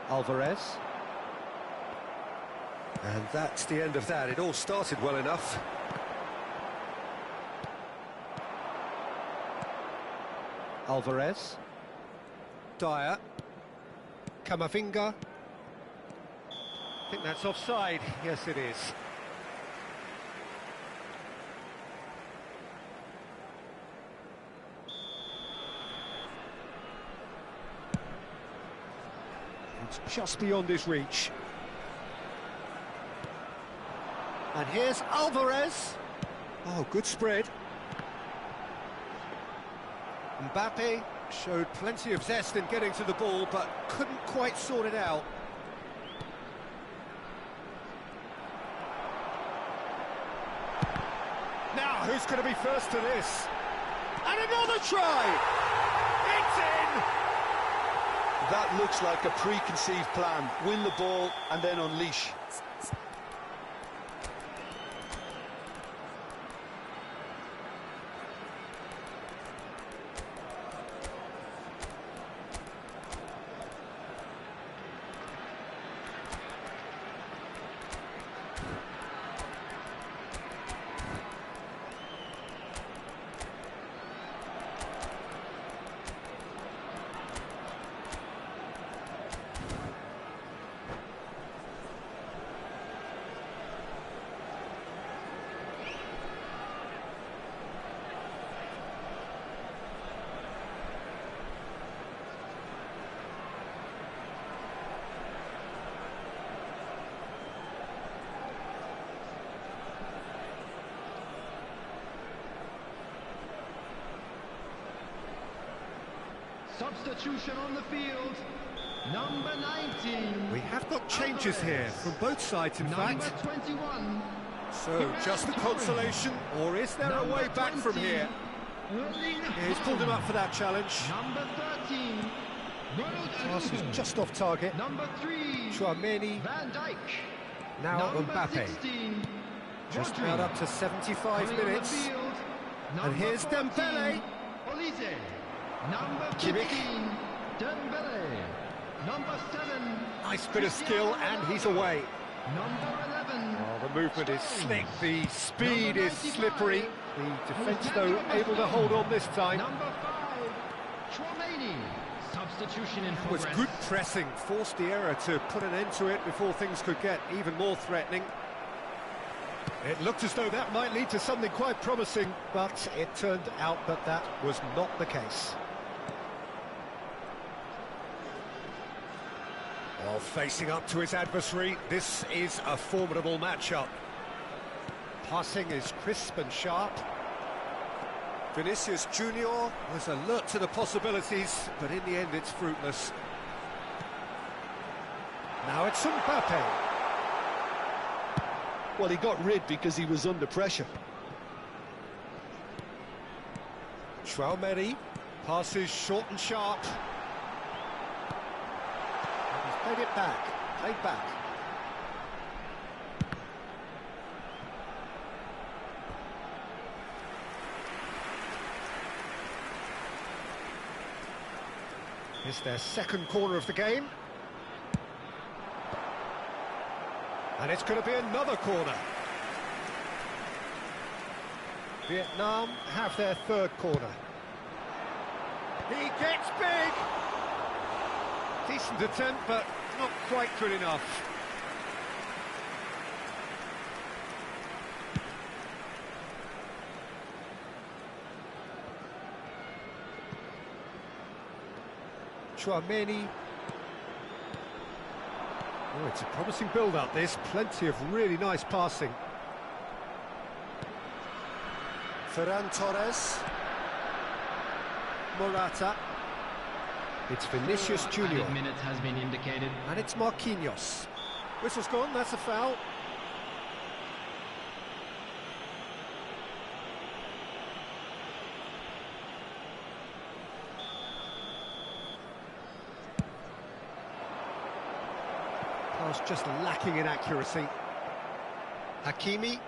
Alvarez. And that's the end of that. It all started well enough. Alvarez. Dyer. Camavinga. I think that's offside. Yes, it is. It's just beyond his reach. And here's Alvarez. Oh, good spread. Mbappe showed plenty of zest in getting to the ball, but couldn't quite sort it out. Now, who's going to be first to this? And another try! It's in! That looks like a preconceived plan. Win the ball and then unleash. Substitution on the field, number 19. We have got changes here from both sides, in Number fact. 21. So, just a consolation, or is there a way back from here? Yeah, he's pulled him up for that challenge. Number 13. Ronald Pass is Araujo. just off target. Number 3. Chouameni, Van Dijk. now Number Mbappe. 16. Just Rodri. about up to 75 Coming on the minutes. field, And number here's 14, Dembele. Olise. Number Kimmich. 15, Dembele. Number 7, Nice bit of skill, and he's away. number 11. Oh, the movement is slick, the speed Number is 95. slippery. The defence, though, able to hold on this time. Number 5, Chouameni. Substitution in Was progress. good pressing, forced the error to put an end to it before things could get even more threatening. It looked as though that might lead to something quite promising, but it turned out that that was not the case. While facing up to his adversary, this is a formidable matchup. Passing is crisp and sharp. Vinicius Junior was alert to the possibilities, but in the end it's fruitless. Now it's Mbappe. Well, he got rid because he was under pressure. Chouameni passes short and sharp. He's played it back, played back. It's their second corner of the game. And it's going to be another corner. Vietnam have their third corner. He gets big! Decent attempt, but not quite good enough. Chouameni. Oh, it's a promising build-up, this. Plenty of really nice passing. Ferran Torres. Morata. It's Vinicius Junior. Added minute has been indicated. And it's Marquinhos. Whistle's gone, that's a foul. Pass just lacking in accuracy. Hakimi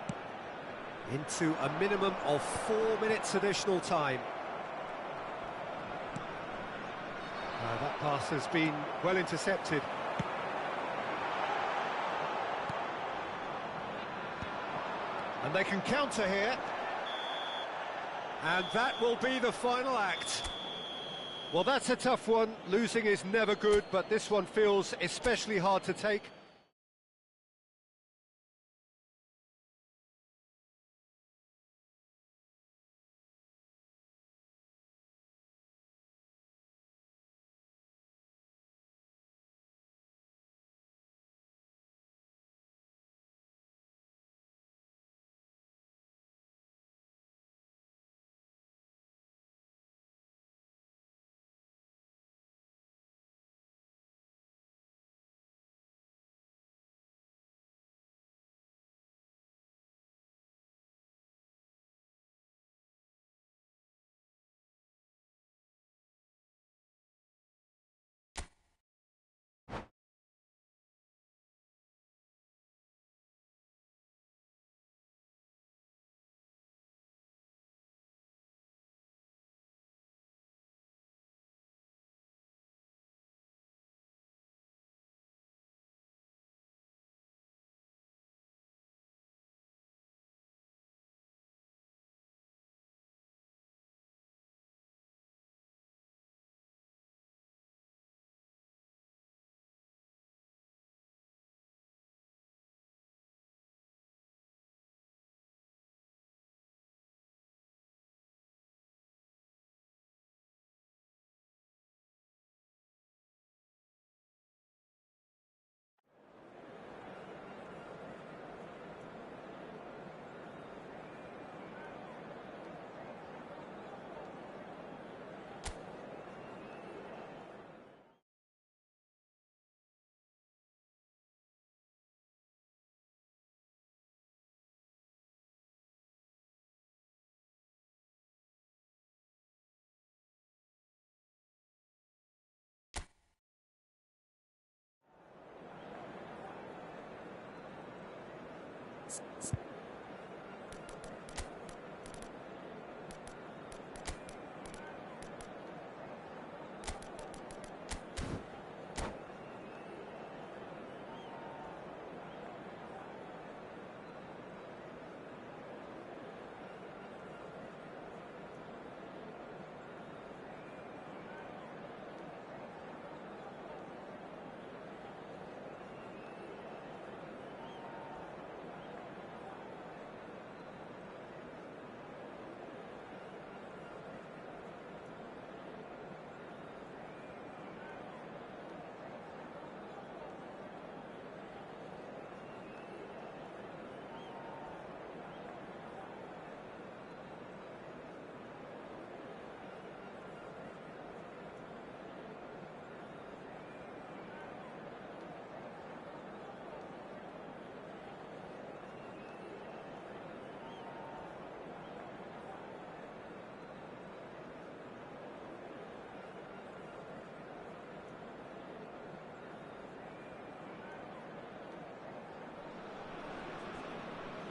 into a minimum of 4 minutes additional time. That pass has been well intercepted. And they can counter here. And that will be the final act. Well, that's a tough one. Losing is never good, but this one feels especially hard to take.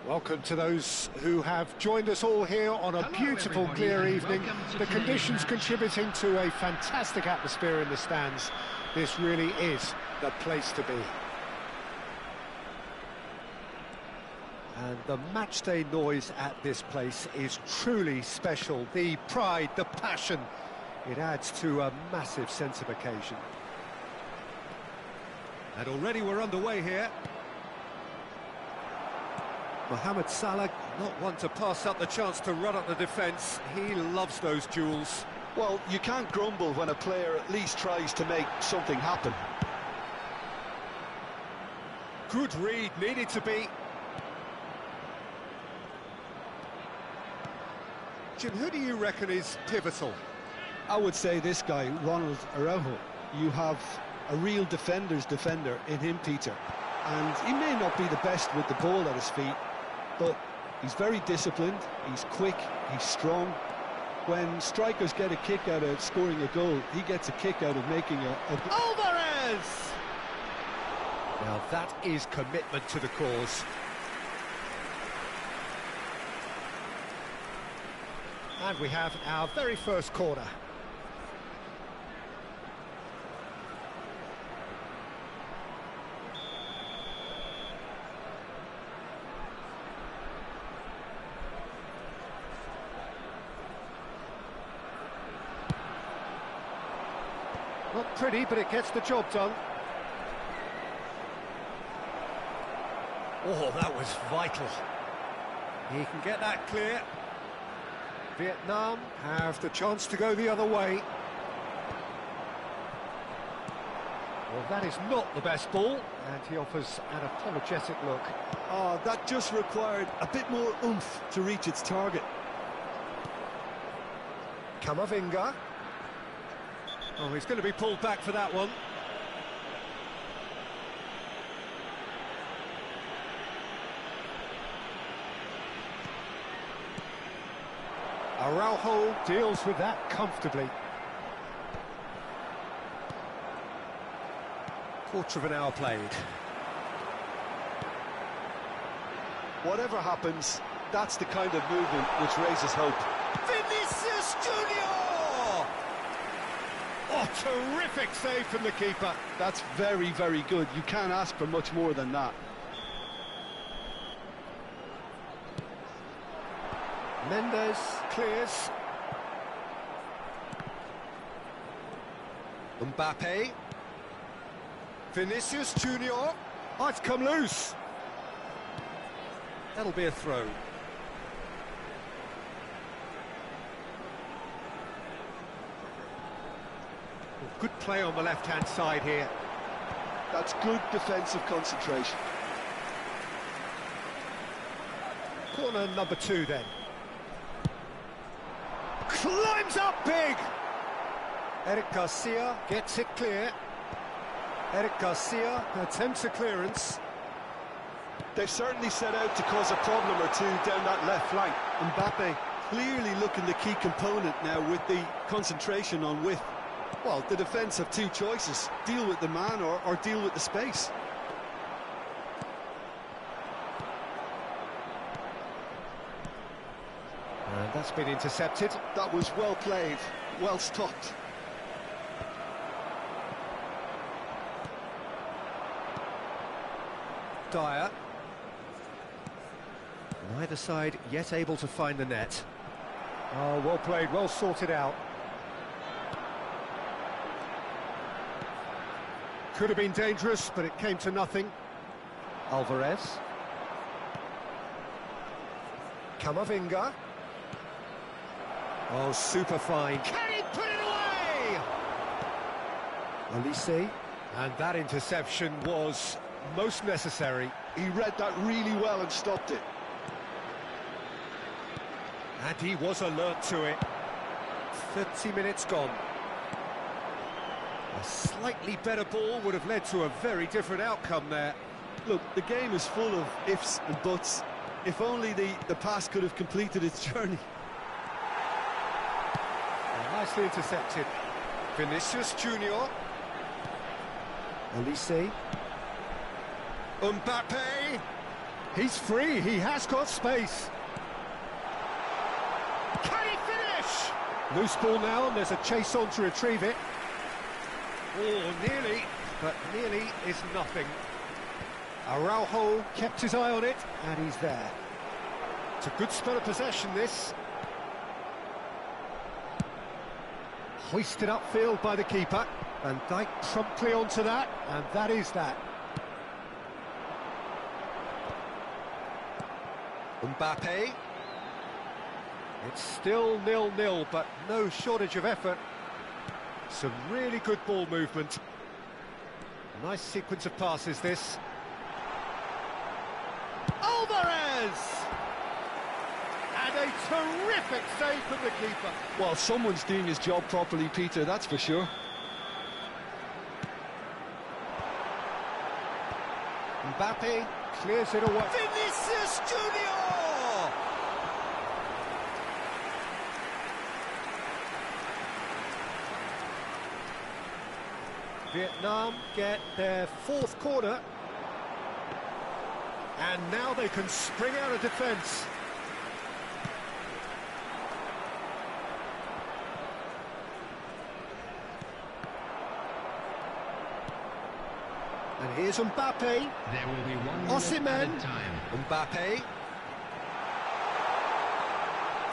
Welcome to those who have joined us all here on a beautiful, clear evening. The conditions contributing to a fantastic atmosphere in the stands. This really is the place to be. And the matchday noise at this place is truly special. The pride, the passion, it adds to a massive sense of occasion. And already we're underway here. Mohamed Salah, not one to pass up the chance to run up the defence. He loves those duels. Well, you can't grumble when a player at least tries to make something happen. Good read, needed to be. Jim, who do you reckon is pivotal? I would say this guy, Ronald Araujo. You have a real defender's defender in him, Peter. And he may not be the best with the ball at his feet, but he's very disciplined, he's quick, he's strong. When strikers get a kick out of scoring a goal, he gets a kick out of making a... Alvarez! Now that is commitment to the cause. And we have our very first corner. Not pretty, but it gets the job done. Oh, that was vital. He can get that clear. Vietnam have the chance to go the other way. Well, that is not the best ball, and he offers an apologetic look. Oh, that just required a bit more oomph to reach its target. Camavinga. Oh, he's going to be pulled back for that one. Araujo deals with that comfortably. Quarter of an hour played. Whatever happens, that's the kind of movement which raises hope. Vinicius Junior! Oh, terrific save from the keeper. That's very, very good. You can't ask for much more than that. Mendes clears. Mbappe. Vinicius Junior. Oh, it's come loose. That'll be a throw. Good play on the left-hand side here. That's good defensive concentration. Corner number 2 then. Climbs up big! Eric Garcia gets it clear. Eric Garcia attempts a clearance. They've certainly set out to cause a problem or two down that left flank. Mbappe clearly looking the key component now with the concentration on width. Well, the defence have two choices. Deal with the man or deal with the space. And that's been intercepted. That was well played, well stopped. Dyer. Neither side yet able to find the net. Oh, well played, well sorted out. Could have been dangerous, but it came to nothing. Alvarez. Camavinga. Oh, super fine. Can he put it away? Olise. And that interception was most necessary. He read that really well and stopped it. And he was alert to it. 30 minutes gone. A slightly better ball would have led to a very different outcome there. Look, the game is full of ifs and buts. If only the pass could have completed its journey. Nicely intercepted. Vinicius Junior. Olise. Mbappe. He's free, he has got space. Can he finish? Loose ball now, and there's a chase on to retrieve it. Oh, nearly, but nearly is nothing. Araujo kept his eye on it, and he's there. It's a good spell of possession, this. Hoisted upfield by the keeper. Van Dijk promptly onto that, and that is that. Mbappe. It's still 0-0, but no shortage of effort. Some really good ball movement. Nice sequence of passes, this. Alvarez! And a terrific save from the keeper. Well, someone's doing his job properly, Peter, that's for sure. Mbappe clears it away. Vinicius Junior! Vietnam get their fourth corner. And now they can spring out of defence. And here's Mbappe. There will be one Osimhen. time. Mbappe.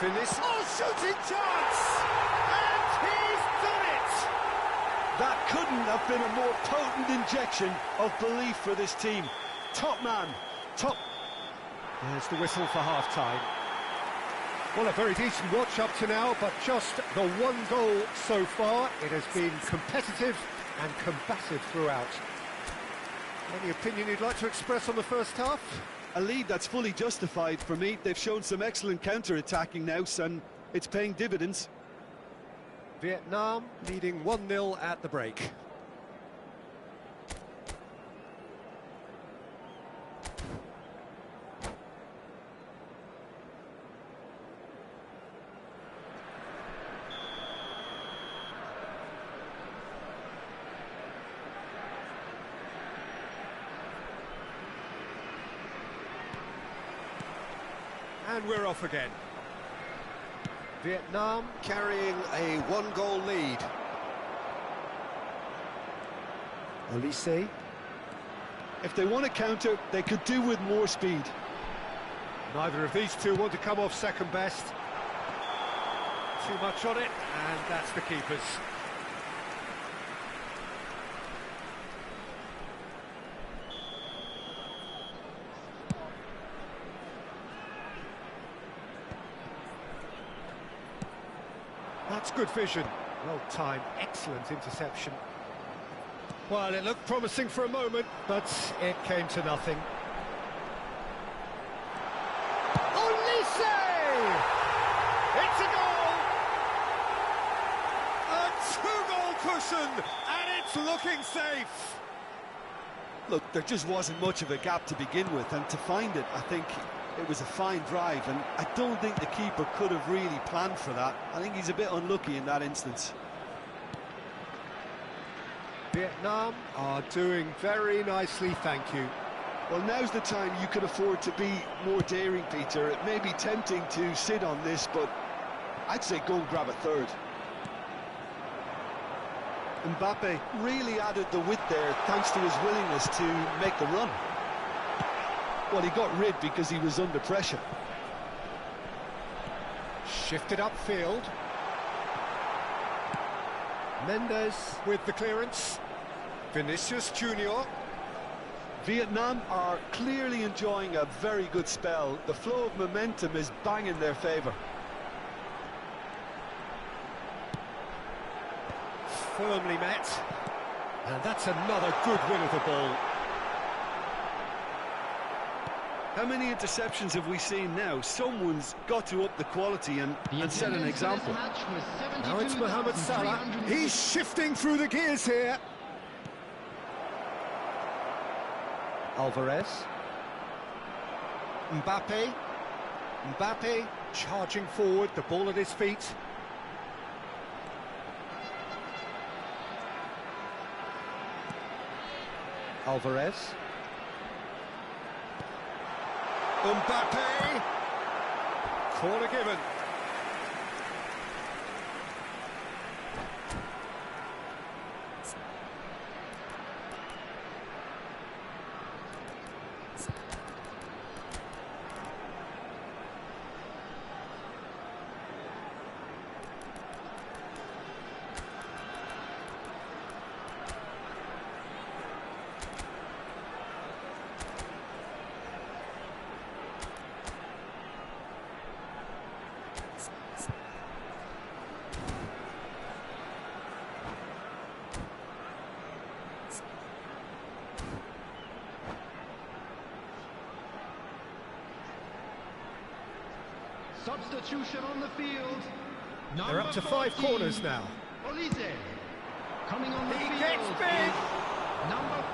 Vinicius. Oh, shooting chance! And he's done it! That couldn't have been a more potent injection of belief for this team. Top man, top. There's the whistle for half-time. Well, a very decent watch up to now, but just the one goal so far. It has been competitive and combative throughout. Any opinion you'd like to express on the first half? A lead that's fully justified for me. They've shown some excellent counter-attacking now, and it's paying dividends. Vietnam leading 1-0 at the break. And we're off again. Vietnam carrying a one-goal lead. Olise. If they want to counter, they could do with more speed. Neither of these two want to come off second best. Too much on it, and that's the keeper's. That's good vision. Well timed, excellent interception. Well, it looked promising for a moment, but it came to nothing. Olise! It's a goal! A two-goal cushion, and it's looking safe. Look, there just wasn't much of a gap to begin with, and to find it, I think it was a fine drive, and I don't think the keeper could have really planned for that. I think he's a bit unlucky in that instance. Vietnam are doing very nicely, thank you. Well, now's the time you can afford to be more daring, Peter. It may be tempting to sit on this, but I'd say go and grab a third. Mbappe really added the width there thanks to his willingness to make the run. Well, he got rid because he was under pressure. Shifted upfield. Mendes with the clearance. Vinicius Junior. Vietnam are clearly enjoying a very good spell. The flow of momentum is bang in their favour. Firmly met. And that's another good win of the ball. How many interceptions have we seen now? Someone's got to up the quality and set an example. Now it's Mohamed Salah. He's shifting through the gears here. Alvarez. Mbappe. Mbappe charging forward, the ball at his feet. Alvarez. Mbappe! Corner given. Substitution on the field. They're up to 5 corners now. Olise. Coming on the He field. gets big. Number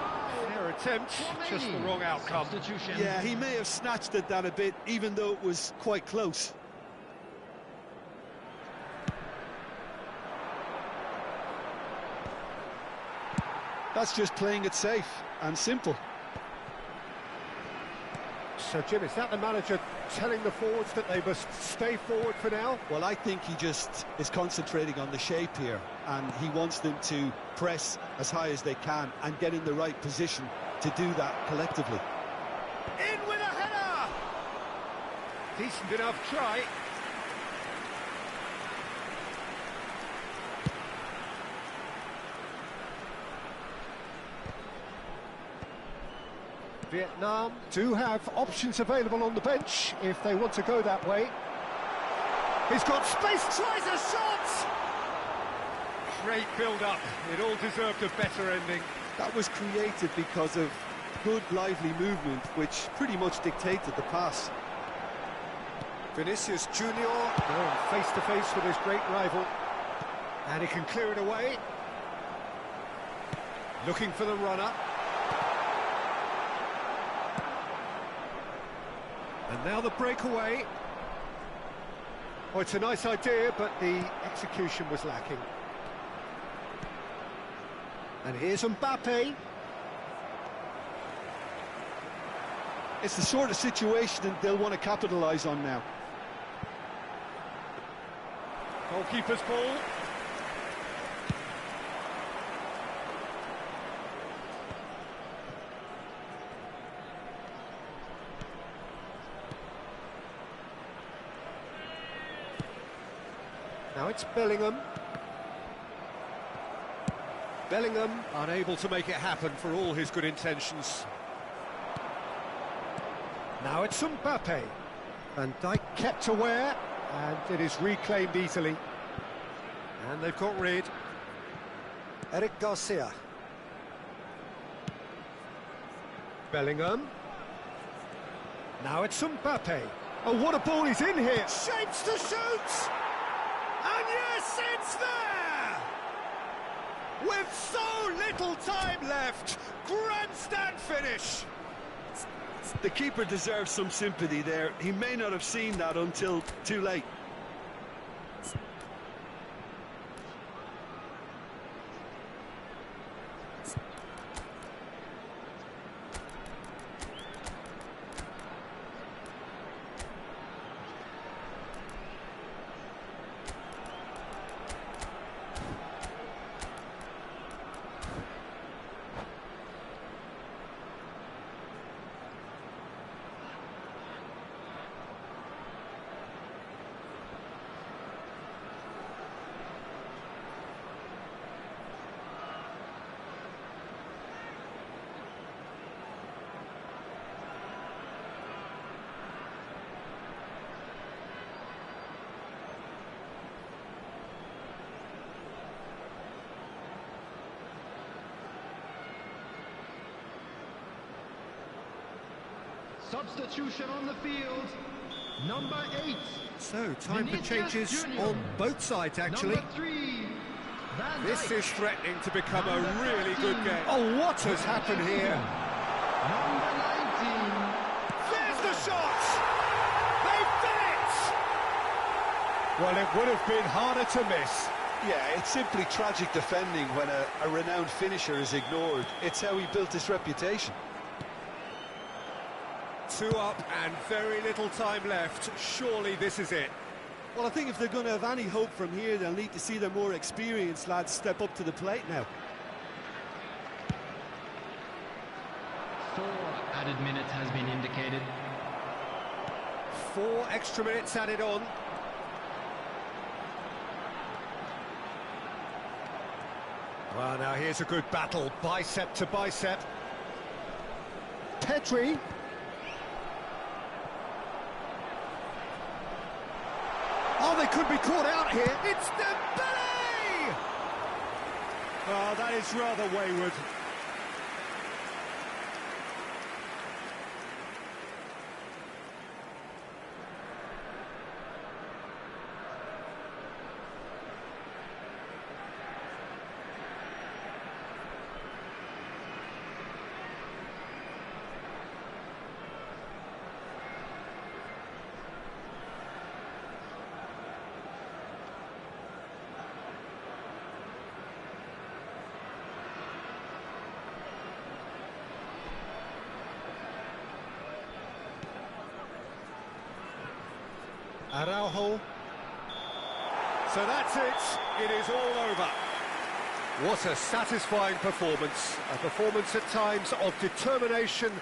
5. Their attempt, just the wrong outcome. Substitution. Yeah, he may have snatched at that a bit, even though it was quite close. That's just playing it safe and simple. So, Jim, is that the manager telling the forwards that they must stay forward for now? Well, I think he just is concentrating on the shape here, and he wants them to press as high as they can and get in the right position to do that collectively. In with a header! Decent enough try. Vietnam do have options available on the bench if they want to go that way. He's got space, tries a shot! Great build-up, it all deserved a better ending. That was created because of good, lively movement, which pretty much dictated the pass. Vinicius Junior going face-to-face with his great rival. And he can clear it away. Looking for the runner. And now the breakaway. Oh, it's a nice idea, but the execution was lacking. And here's Mbappe. It's the sort of situation that they'll want to capitalise on now. Goalkeeper's ball. Now it's Bellingham. Bellingham unable to make it happen for all his good intentions. Now it's Mbappe. Van Dijk kept aware, and it is reclaimed easily. And they've got rid. Eric Garcia. Bellingham. Now it's Mbappe. Oh, what a ball he's in here! Shapes to shoot! And yes, it's there! With so little time left, grandstand finish! The keeper deserves some sympathy there. He may not have seen that until too late. Substitution on the field. Number 8. So, time for Vinicius changes Junior. on both sides, actually. Number 3. Van This Dijk. is threatening to become a Number really good 13. game. Oh, what has happened here? Number 19. There's the shot! They've done it! Well, it would have been harder to miss. Yeah, it's simply tragic defending when a renowned finisher is ignored. It's how he built his reputation. 2 up and very little time left. Surely this is it. Well, I think if they're going to have any hope from here, they'll need to see their more experienced lads step up to the plate now. 4 added minutes has been indicated. 4 extra minutes added on. Well, now here's a good battle, bicep to bicep. Pedri. Oh, they could be caught out here. It's Dembele! Oh, that is rather wayward. Araujo. So that's it. It is all over. What a satisfying performance. A performance at times of determination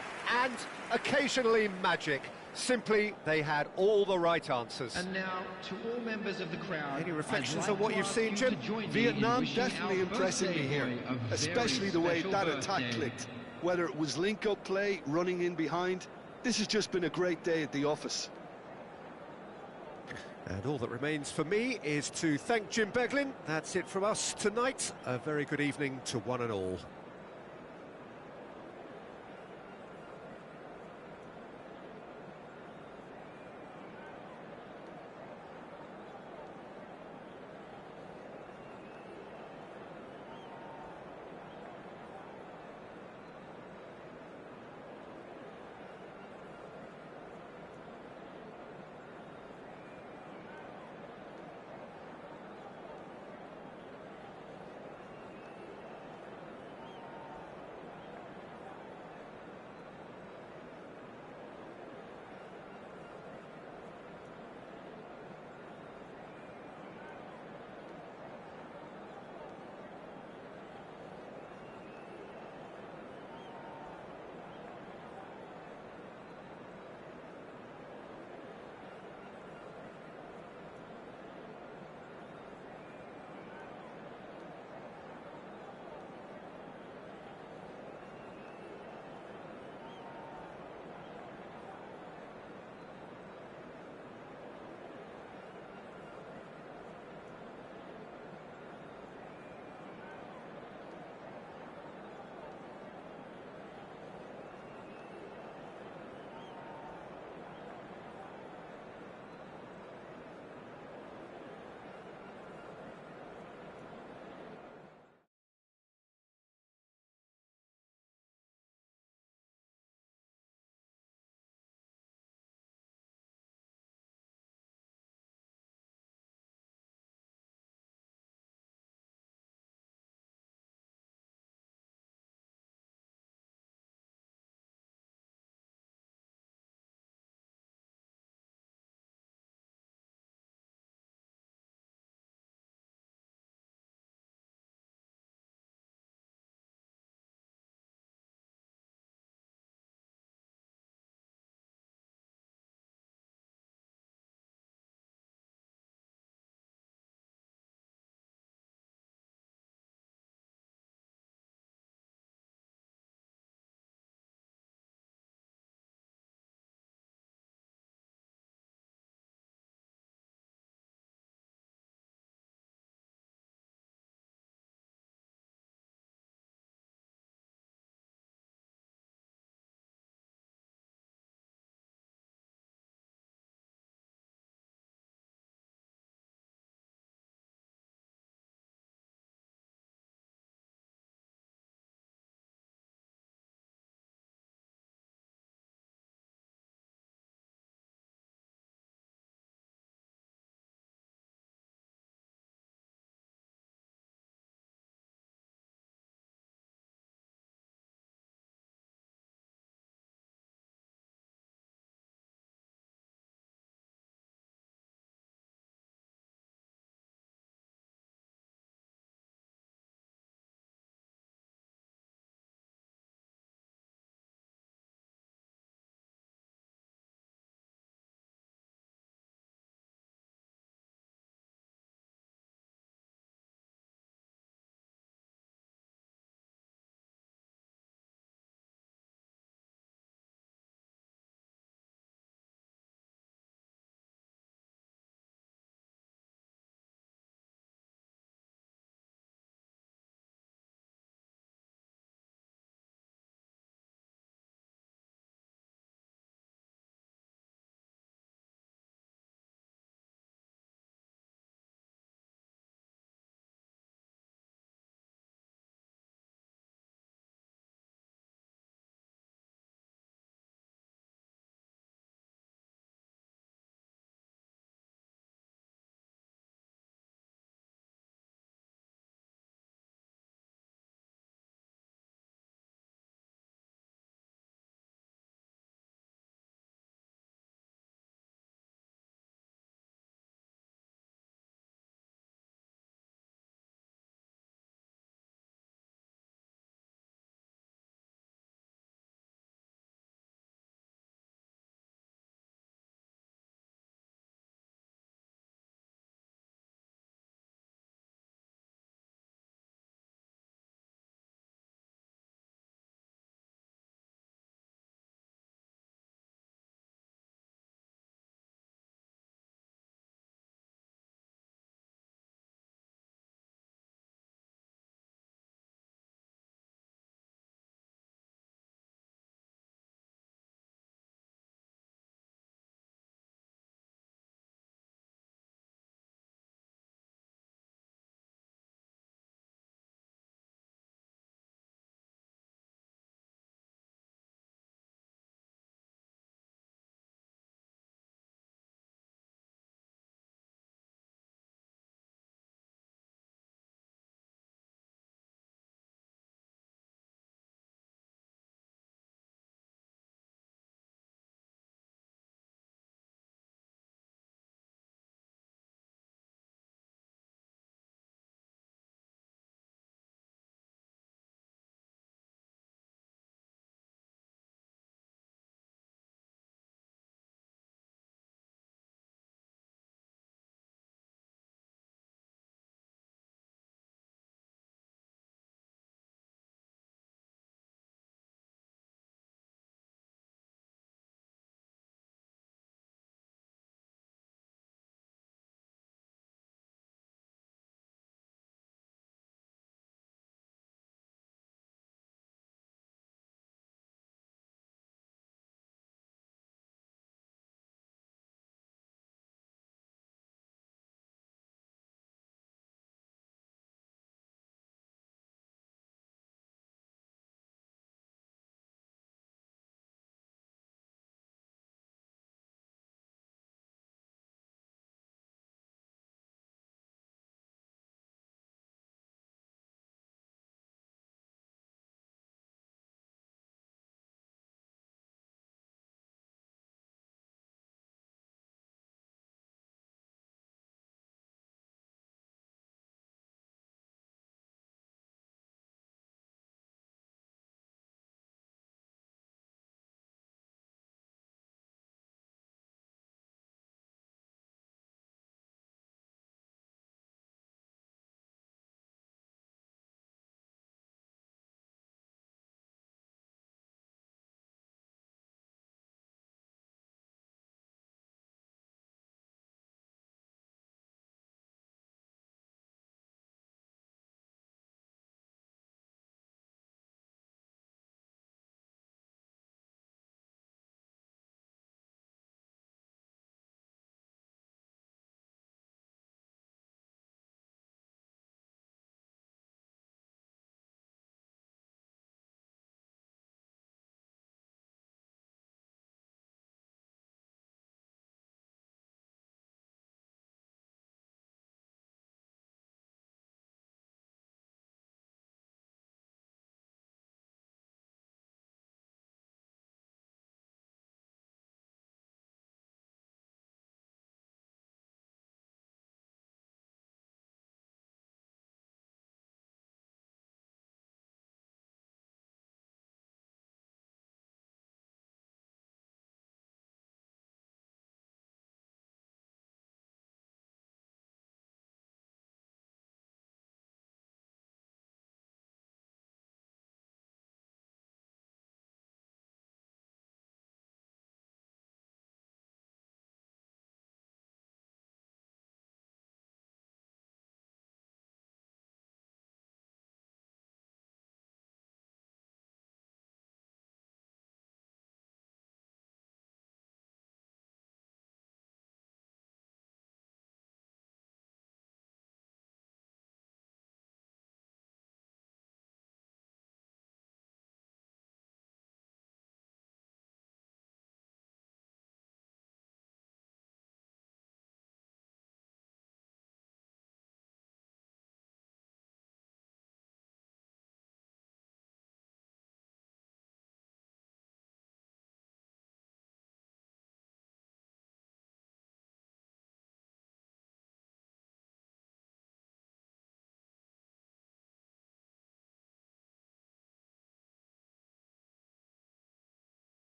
and occasionally magic. Simply, they had all the right answers. And now, to all members of the crowd, Any reflections I'd on what like you've to seen, ask you Jim? to join me in Vietnam wishing definitely our impressing me birthday here, boy a very especially the way special that attack birthday. clicked. Whether it was link-up play, running in behind, this has just been a great day at the office. And all that remains for me is to thank Jim Beglin. That's it from us tonight. A very good evening to one and all.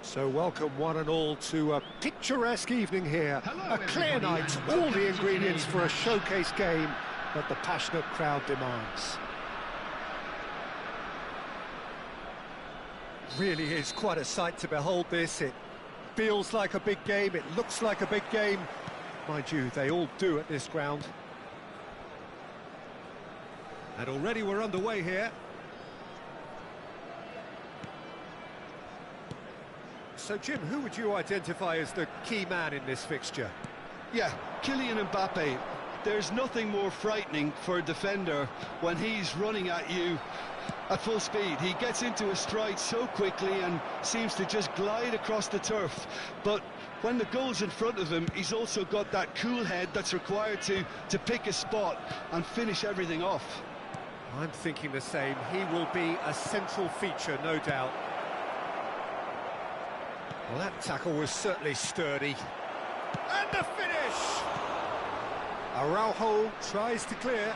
So welcome one and all to a picturesque evening here. Hello, A clear everybody, night, and all welcome the to ingredients today's for a match. showcase game that the passionate crowd demands. Really is quite a sight to behold this. It feels like a big game, it looks like a big game. Mind you, they all do at this ground. And already we're underway here. So, Jim, who would you identify as the key man in this fixture? Yeah, Kylian Mbappe. There's nothing more frightening for a defender when he's running at you at full speed. He gets into a stride so quickly and seems to just glide across the turf. But when the goal's in front of him, he's also got that cool head that's required to pick a spot and finish everything off. I'm thinking the same. He will be a central feature, no doubt. Well, that tackle was certainly sturdy. And the finish! Araujo tries to clear.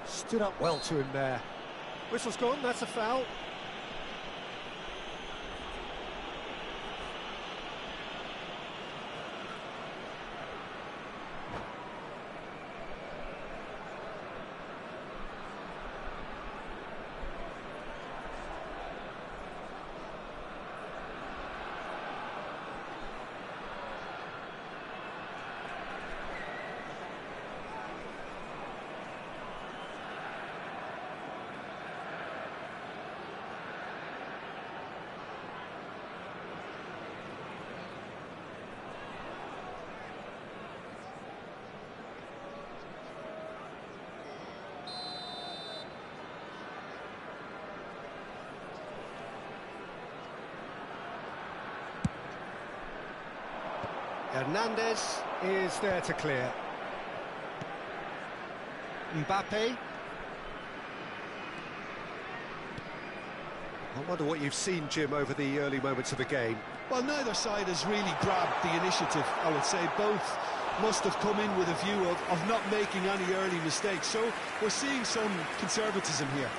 Stood up well to him there. Whistle's gone, that's a foul. Hernandez is there to clear. Mbappe. I wonder what you've seen, Jim, over the early moments of the game. Well, neither side has really grabbed the initiative, I would say. Both must have come in with a view of not making any early mistakes. So we're seeing some conservatism here.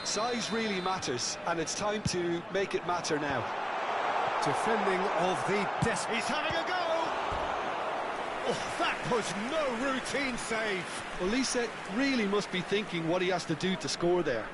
Size really matters, and it's time to make it matter now. Defending of the He's having a go! Oh, that was no routine save. Well, Lisa really must be thinking what he has to do to score there.